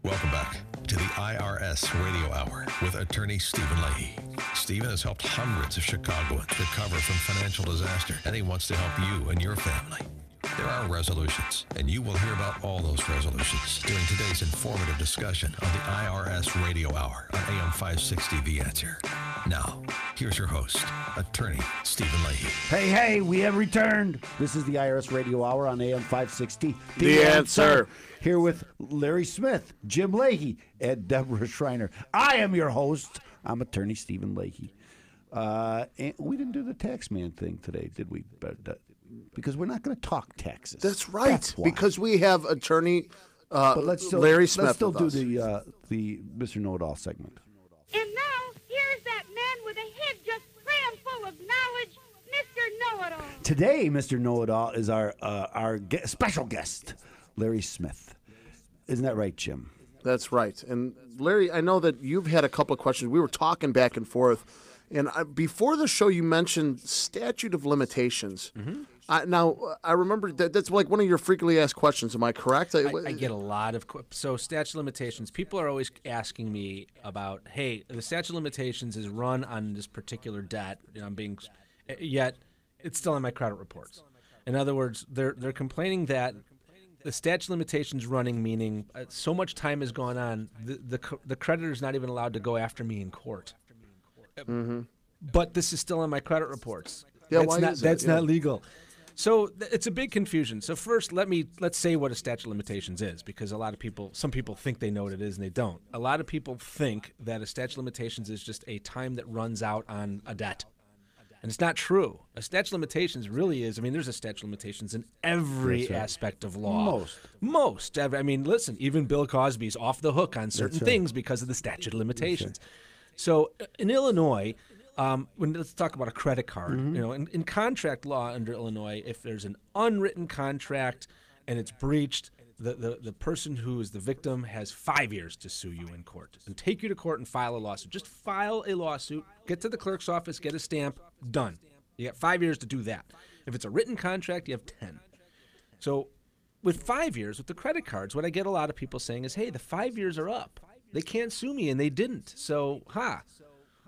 Welcome back to the IRS Radio Hour with attorney Stephen Leahy. Stephen has helped hundreds of Chicagoans recover from financial disaster, and he wants to help you and your family. There are resolutions, and you will hear about all those resolutions during today's informative discussion on the IRS Radio Hour on AM 560 The Answer. Now, here's your host, attorney Stephen Leahy. Hey, we have returned. This is the IRS Radio Hour on AM 560. The Answer. Here with Larry Smith, Jim Leahy, and Deborah Schreiner. I am your host. I'm attorney Stephen Leahy. And we didn't do the tax man thing today, did we? But, because we're not going to talk taxes. That's right. That's why. Because we have attorney But let's still, Larry Smith. Let's still with do us. the Mr. Know-It-All segment. And now, here's that man with a head just crammed full of knowledge, Mr. Know-It-All. Today, Mr. Know-It-All is our special guest, Larry Smith. Isn't that right, Jim? That's right. And Larry, I know that you've had a couple of questions. We were talking back and forth. And before the show, you mentioned statute of limitations. Mm-hmm. Now, I remember that's like one of your frequently asked questions. Am I correct? I get a lot of so statute of limitations. People are always asking me about, hey, the statute of limitations is run on this particular debt. Yet it's still on my credit reports. In other words, they're complaining that the statute of limitations running, meaning so much time has gone on, the creditor is not even allowed to go after me in court. Mm-hmm. but this is still on my credit reports. Yeah, that's why not, is that? That's Yeah. not legal. So it's a big confusion. So first, let's say what a statute of limitations is, because some people think they know what it is and they don't. A lot of people think that a statute of limitations is just a time that runs out on a debt. And it's not true. A statute of limitations really is, there's a statute of limitations in every aspect of law. Most. Listen, even Bill Cosby's off the hook on certain things because of the statute of limitations. So in Illinois, let's talk about a credit card. In contract law under Illinois, if there's an unwritten contract and it's breached, the person who is the victim has 5 years to sue you in court and take you to court and file a lawsuit. Just file a lawsuit, get to the clerk's office, get a stamp, done. You got 5 years to do that. If it's a written contract, you have 10. So with 5 years, with the credit cards, what I get a lot of people saying is, hey, the 5 years are up. They can't sue me, and they didn't. So,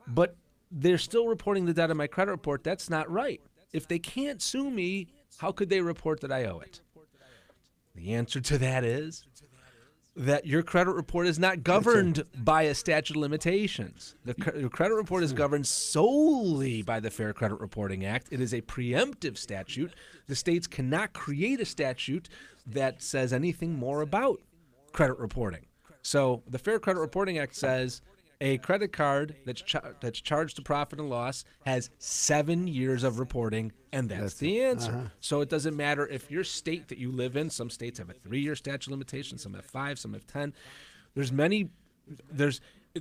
But they're still reporting the debt on my credit report. That's not right. If they can't sue me, how could they report that I owe it? The answer to that is that your credit report is not governed by a statute of limitations. Your credit report is governed solely by the Fair Credit Reporting Act. It is a preemptive statute. The states cannot create a statute that says anything more about credit reporting. So the Fair Credit Reporting Act says a credit card that's charged to profit and loss has 7 years of reporting, and that's the answer. So it doesn't matter if your state that you live in, some states have a 3-year statute of limitations, some have 5, some have 10.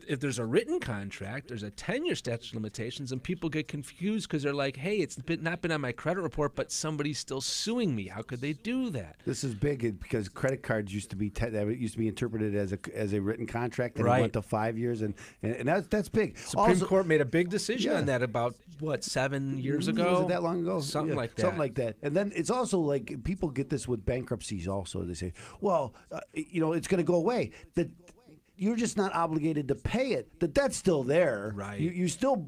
If there's a written contract, there's a 10-year statute of limitations, and people get confused because they're like, hey, it's not been on my credit report, but somebody's still suing me. How could they do that? This is big because credit cards used to be interpreted as a written contract, and it went to 5 years, and that's big. Supreme Court made a big decision on that about 7 years ago? Was it that long ago? Something like that. Something like that. And then it's also like people get this with bankruptcies. Also, they say, well, it's going to go away. You're just not obligated to pay it. The debt's still there. Right. You still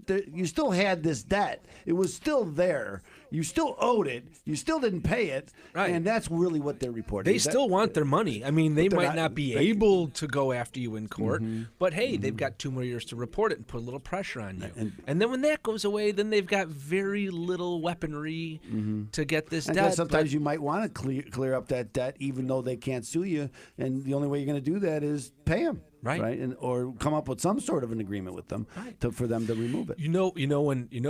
you still had this debt. It was still there. You still owed it. You still didn't pay it. Right. And that's really what they're reporting. They still want their money. They might not be able to go after you in court, but hey, they've got 2 more years to report it and put a little pressure on you. And then when that goes away, then they've got very little weaponry to get this debt. Sometimes you might want to clear up that debt, even though they can't sue you. And the only way you're going to do that is pay them, right? Or come up with some sort of an agreement with them for them to remove it. You know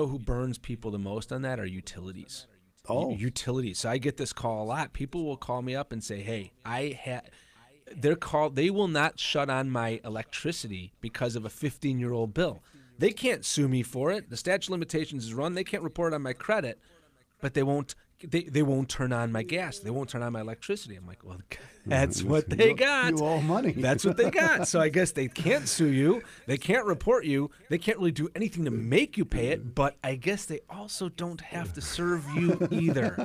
who burns people the most on that are utilities. Utilities. So I get this call a lot. People will call me up and say, "Hey, they will not shut on my electricity because of a 15-year-old bill. They can't sue me for it. The statute of limitations is run. They can't report it on my credit, but they won't." They won't turn on my gas. They won't turn on my electricity. I'm like, well, that's what they got. You owe money. That's what they got. So I guess they can't sue you. They can't report you. They can't really do anything to make you pay it. But I guess they also don't have to serve you either.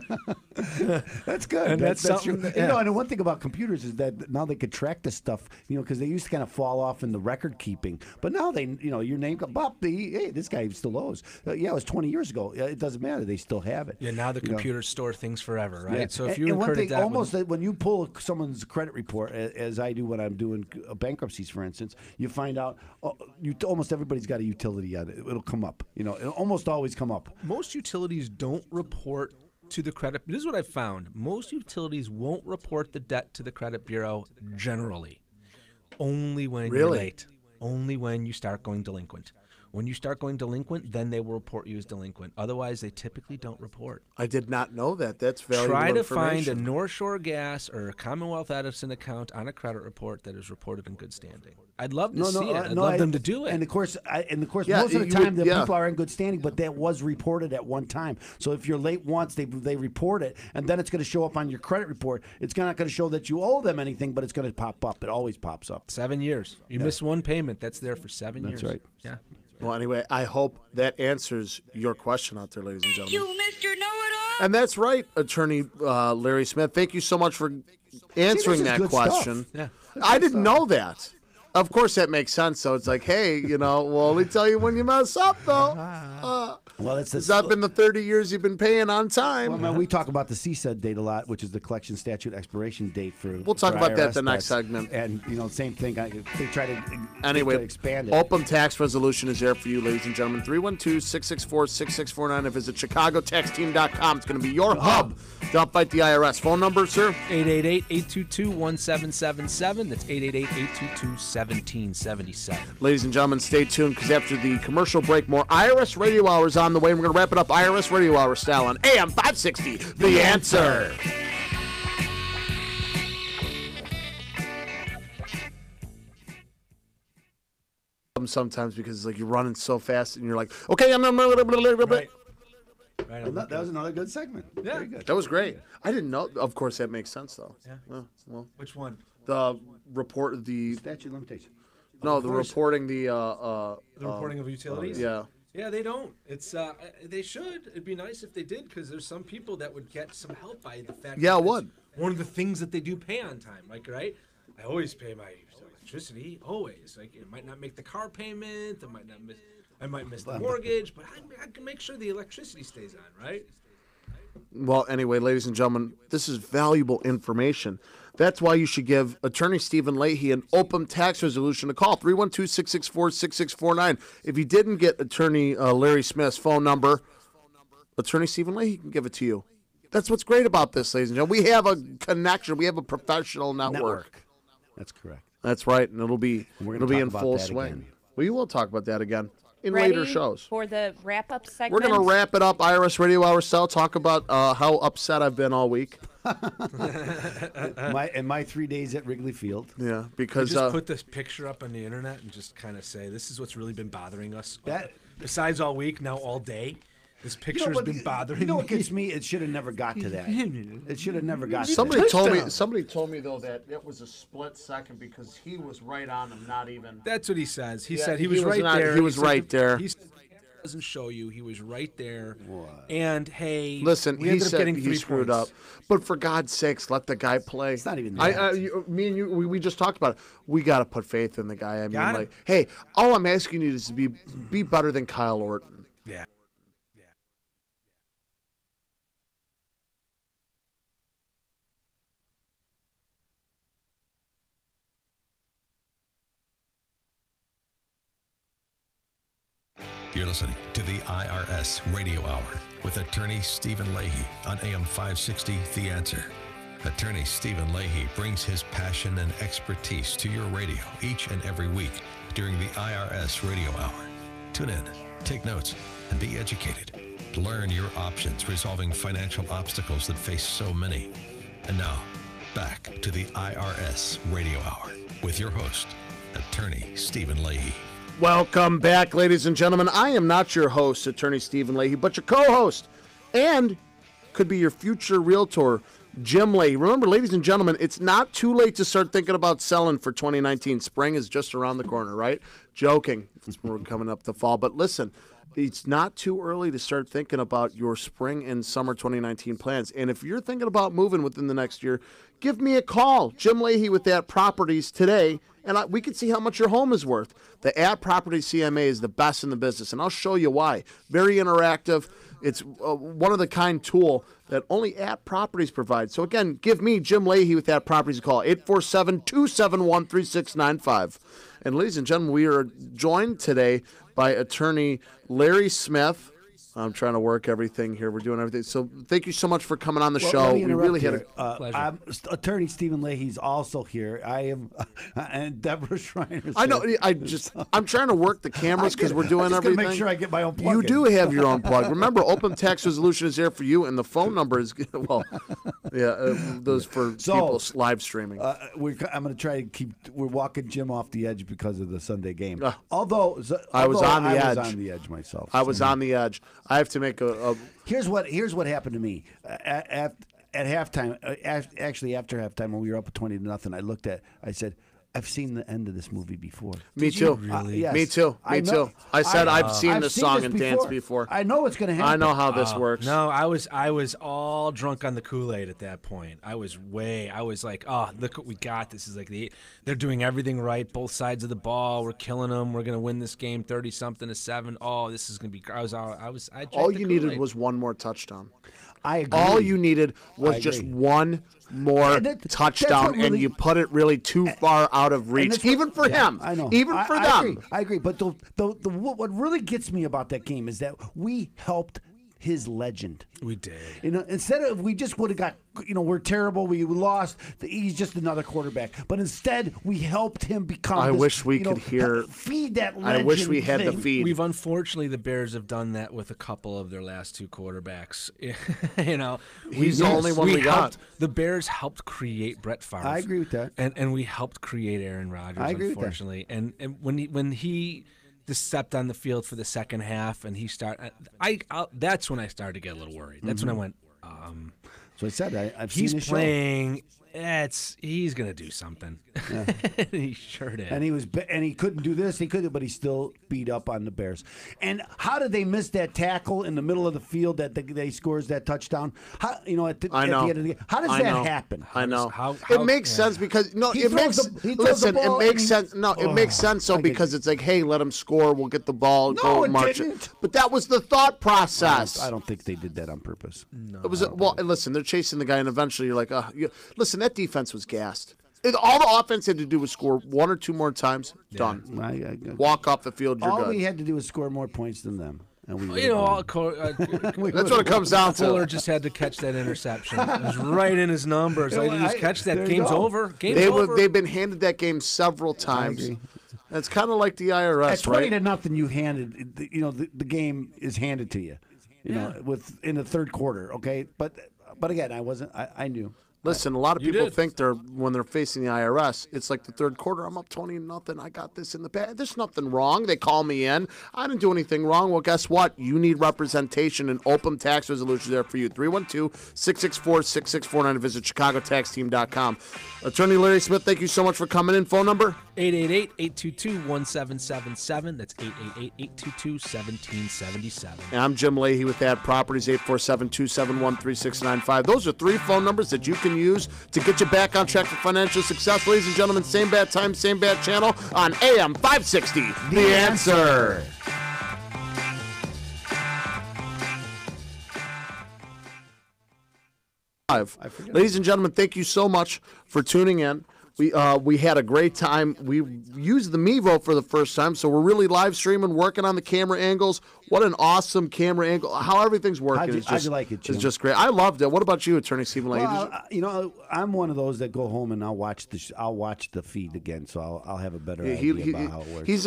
That's good. And that's something. And one thing about computers is that now they could track this stuff. Because they used to kind of fall off in the record keeping. But now your name, Bob. Hey, this guy still owes. It was 20 years ago. It doesn't matter. They still have it. Yeah. Now the computers store things forever, right? Yeah. So if you incurred a debt, almost when you pull someone's credit report, as I do when I'm doing bankruptcies, for instance, you find out almost everybody's got a utility on it. It'll come up. It'll almost always come up. Most utilities don't report to the credit. This is what I've found. Most utilities won't report the debt to the credit bureau generally. Only when you're late. Only when you start going delinquent. When you start going delinquent, then they will report you as delinquent. Otherwise, they typically don't report. I did not know that. That's valuable Try to information. find a North Shore Gas or a Commonwealth Edison account on a credit report that is reported in good standing. I'd love to see it. I'd love them to do it. And of course, most of the time, people are in good standing, but that was reported at one time. So if you're late once, they report it, and then it's going to show up on your credit report. It's not going to show that you owe them anything, but it's going to pop up. It always pops up. 7 years. You miss one payment, that's there for 7 years. That's right. Yeah. Well, anyway, I hope that answers your question out there, ladies and gentlemen. You, Mr. Know-It-All. And that's right, Attorney Larry Smith. Thank you so much for answering that question. Yeah. I didn't know that. Of course, that makes sense. So it's like, hey, we'll only tell you when you mess up, though. Well, it's It's not been the 30 years you've been paying on time. Well, man, we talk about the CSED date a lot, which is the collection statute expiration date for. We'll talk for about that IRS the next debts. segment. And same thing. They try to expand it. Open tax resolution is there for you, ladies and gentlemen. 312-664-6649. And visit ChicagoTaxTeam.com. It's going to be your hub to help fight the IRS. Phone number, sir? 888-822-1777. That's 888-822-1777. Ladies and gentlemen, stay tuned because after the commercial break, more IRS Radio Hour is on the way. We're going to wrap it up IRS Radio Hour style on AM 560. The Answer. Sometimes because it's like you're running so fast and you're like, okay, I'm Right. That was another good segment. Yeah. Very good. That was great. I didn't know. Of course, that makes sense though. Yeah. Well, Which one? the report the statute of limitation. No, the reporting the reporting of utilities. Yeah. Yeah, they don't. It's they should. It'd be nice if they did, because there's some people that would get some help by the fact. Yeah, that what? it's one of the things that they do pay on time, like right. I always pay my electricity. Always, like it might not make the car payment. I might miss the mortgage, but I can make sure the electricity stays on, right? Well, anyway, ladies and gentlemen, this is valuable information. That's why you should give Attorney Stephen Leahy an open tax resolution a call, 312-664-6649. If you didn't get Attorney Larry Smith's phone number, Attorney Stephen Leahy can give it to you. That's what's great about this, ladies and gentlemen. We have a connection. We have a professional network. That's correct. That's right, and it'll be in talk full about that swing. again. We will talk about that again in Ready later shows. for the wrap-up segment? We're going to wrap it up, IRS Radio Hour style, talk about how upset I've been all week. my 3 days at Wrigley Field. Yeah, because just put this picture up on the internet and just kind of say, this is what's really been bothering us. Besides all week, now all day. This picture has been bothering me. You know what gets me? It should have never got to that. It should have never got to Somebody that. told me though that it was a split second because he was right on him, not even. That's what he says. He Yeah, said he was right there. He was right there. He said doesn't show you. He was right there. And hey, Listen, we he ended up said getting he 3 screwed points. up. But for God's sakes, let the guy play. It's not even me and you, we just talked about it. We got to put faith in the guy. I mean, Got it. like, hey, all I'm asking you is to be better than Kyle Orton. Yeah. You're listening to the IRS Radio Hour with Attorney Stephen Leahy on AM 560, The Answer. Attorney Stephen Leahy brings his passion and expertise to your radio each and every week during the IRS Radio Hour. Tune in, take notes, and be educated. Learn your options resolving financial obstacles that face so many. And now, back to the IRS Radio Hour with your host, Attorney Stephen Leahy. Welcome back, ladies and gentlemen. I am not your host, Attorney Stephen Leahy, but your co-host, and could be your future realtor, Jim Leahy. Remember, ladies and gentlemen, it's not too late to start thinking about selling for 2019. Spring is just around the corner, right? Joking. We're coming up the fall. But listen, it's not too early to start thinking about your spring and summer 2019 plans. And if you're thinking about moving within the next year, give me a call. Jim Leahy with At Properties today, and we can see how much your home is worth. The At Properties CMA is the best in the business, and I'll show you why. Very interactive. It's one-of-the-kind tool that only At Properties provides. So, again, give me, Jim Leahy, with At Properties, a call, 847-271-3695. And, ladies and gentlemen, we are joined today by Attorney Larry Smith. I'm trying to work everything here. We're doing everything. So thank you so much for coming on the show. We really had a pleasure. Attorney Stephen Leahy's also here. I am, and Deborah Schreiner. I know. I'm trying to work the cammers because we're doing everything. Make sure I get my own plug. You do have your own plug. Remember, open tax resolution is there for you, and the phone number is those for people live streaming. I'm going to try to keep. We're walking Jim off the edge because of the Sunday game. Although I was on the edge. I was on the edge myself. I was on the edge. I have to make a Here's what happened to me at halftime. Actually, after halftime, when we were up 20-0, I said, I've seen the end of this movie before. Me Did you too. really? Yes. Me too. I Me know. too. I said I've seen this seen song this and dance before. I know what's going to happen. I know how this works. No, I was all drunk on the Kool-Aid at that point. I was like, oh, look what we got. This is like they're doing everything right, both sides of the ball. We're killing them. We're gonna win this game 30-something to 7. Oh, this is gonna be. I drank All the you needed Kool-Aid. was one more touchdown. I agree. All you needed was I just agree. one more And that's touchdown, what really- and you put it really too far out of And reach, that's even for him. I know. Even for them. I agree. But what really gets me about that game is that we helped his legend. We did. You know, instead of we just would have got, we're terrible. We lost. He's just another quarterback. But instead, we helped him become. I wish we could hear. Feed that legend. I wish we had the thing. feed. We've unfortunately the Bears have done that with a couple of their last 2 quarterbacks. He's the only one we got. The Bears helped create Brett Favre. I agree with that. And we helped create Aaron Rodgers. I agree with that. Unfortunately, and when he just stepped on the field for the second half and he started, that's when I started to get a little worried. That's when I went. So I said I've seen He's his playing. He's gonna do something. Yeah. He sure did. And he couldn't do this. He couldn't, but he still beat up on the Bears. And how did they miss that tackle in the middle of the field that they scores that touchdown? How, at the end of the game? How does that happen? I know. How it makes sense because He throws the ball it makes and sense. No, it makes sense. So because it's like, hey, let him score. We'll get the ball. Go it march. didn't. But that was the thought process. I don't think they did that on purpose. No. It was listen. They're chasing the guy, and eventually you're like, listen. That defense was gassed. All the offense had to do was score 1 or 2 more times. Done. Walk off the field. You're All good. we had to do was score more points than them. And we That's what it comes down to. Fuller just had to catch that interception. It was right in his numbers. All he did was catch that. there you Game's go. over. Game's over. They've been handed that game several times. agree. It's kind of like the IRS, At 20 right? to nothing, you handed. The game is handed to you. In the third quarter. Okay, but again, I knew. Listen, a lot of You people did. think when they're facing the IRS, it's like the third quarter. I'm up 20-0. I got this in the bag. There's nothing wrong. They call me in. I didn't do anything wrong. Well, guess what? You need representation, and Open Tax Resolution there for you. 312-664-6649. Visit ChicagoTaxTeam.com. Attorney Larry Smith, thank you so much for coming in. Phone number? 888-822-1777. That's 888-822-1777. And I'm Jim Leahy with Ad Properties, 847-271-3695. Those are 3 phone numbers that you can use to get you back on track for financial success. Ladies and gentlemen, same bad time, same bad channel on AM 560. The Answer. Ladies and gentlemen, thank you so much for tuning in. We had a great time. We used the Mevo for the first time, so we're really live streaming, working on the camera angles. What an awesome camera angle! How everything's working is How'd just you like it, Jim? It's just great. I loved it. What about you, Attorney Stephen Leahy? Well, I'm one of those that go home and I'll watch the feed again, so I'll have a better idea about how it works. He's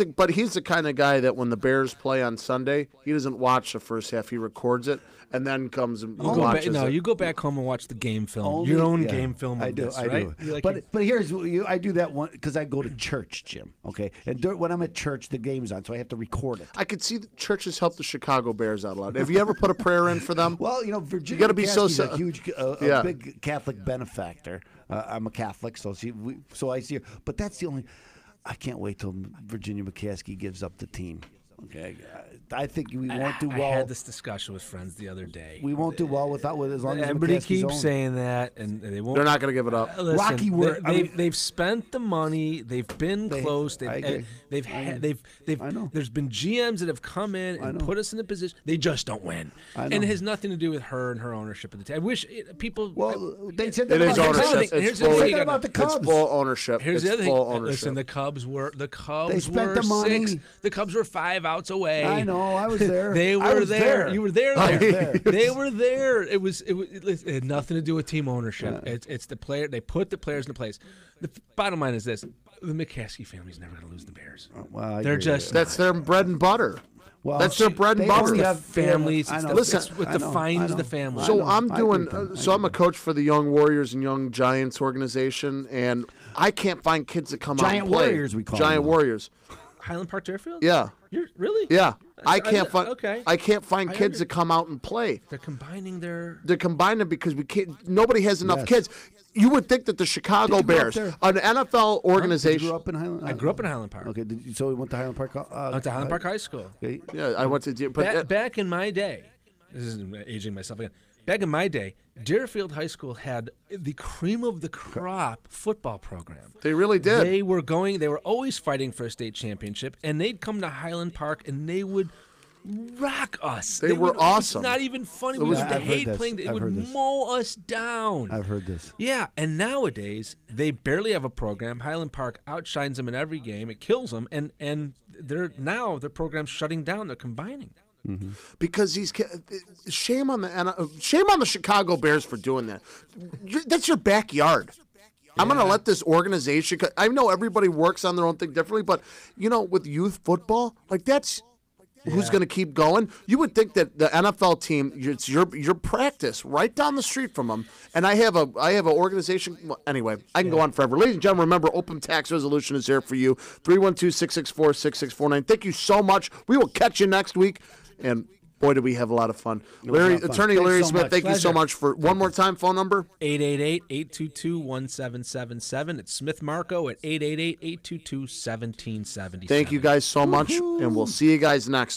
the kind of guy that when the Bears play on Sunday, he doesn't watch the first half. He records it and then comes and watches it. You go back home and watch the game film. Your own game film. I of do. this, I right? do. But here's I do that one because I go to church, Jim. Okay, and when I'm at church, the game's on, so I have to record it. I could see the churches help the Chicago Bears out a lot. Have you ever put a prayer in for them? Well, Virginia, you got to be so a huge, a big Catholic benefactor. I'm a Catholic, so I see her. But that's the only. I can't wait till Virginia McCaskey gives up the team. Okay, I think we won't do well. I had this discussion with friends the other day. We won't do well with as long as everybody McCaskey's keeps own. saying that, and they won't. They're not going to give it up. Listen, Rocky, they've spent the money. They've been close. There's been GMs that have come in and put us in the position. They just don't win, and it has nothing to do with her and her ownership of the team. I wish people. Well, they said that it is about the ownership. Cubs. It's They said that about the Cubs. It's full ownership. Here's the other full thing. ownership. Listen, the Cubs were They spent the money. 6. The Cubs were 5 outs away. I know. I was there. They I were was there. You were there. I was there. They were there. It had nothing to do with team ownership. It's the player. They put the players into place. The bottom line is this: the McCaskey family's never going to lose the Bears. Well, They're just that's their bread and butter. Well, that's their bread and they butter. only the have families. I know. Listen, it's what defines the family. So I I'm a coach for the Young Warriors and Young Giants organization, and I can't find kids that come out Giant and play. Warriors, we call Giant them. Warriors. Highland Park Deerfield? Yeah. You're really? Yeah. I can't find. Okay. I can't find kids to come out and play. They're combining their. They're combining because we can't. Nobody has enough Yes. kids. You would think that the Chicago Did you grow up Bears, there? an NFL organization. You grew up in Highland? I grew up in Highland Park. Okay, so we went to Highland Park. I went to Highland Park High School. Okay. Yeah, I went to. But Back in my day, this is aging myself again. Back in my day, Deerfield High School had the cream of the crop football program. They really did. They were always fighting for a state championship, and they'd come to Highland Park and they would rock us. They were awesome. It's not even funny. It We was- used to I've heard hate this. playing. It I've would heard this. mow us down. I've heard this. Yeah, and nowadays they barely have a program. Highland Park outshines them in every game. It kills them, and their program's shutting down. They're combining. because these shame on the Chicago Bears for doing that. That's your backyard. I'm going to let this organization. I know everybody works on their own thing differently, but with youth football, like that's who's going to keep going. You would think that the NFL team, it's your practice right down the street from them. And I have an organization. Well, anyway, I can go on forever. Ladies and gentlemen, remember, Open Tax Resolution is here for you. 312-664-6649. Thank you so much. We will catch you next week. And boy, did we have a lot of fun. Attorney Larry Smith, thank you so much for one more time. Phone number 888-822-1777. It's Smith Marco at 888-822-1777. Thank you guys so much, and we'll see you guys next.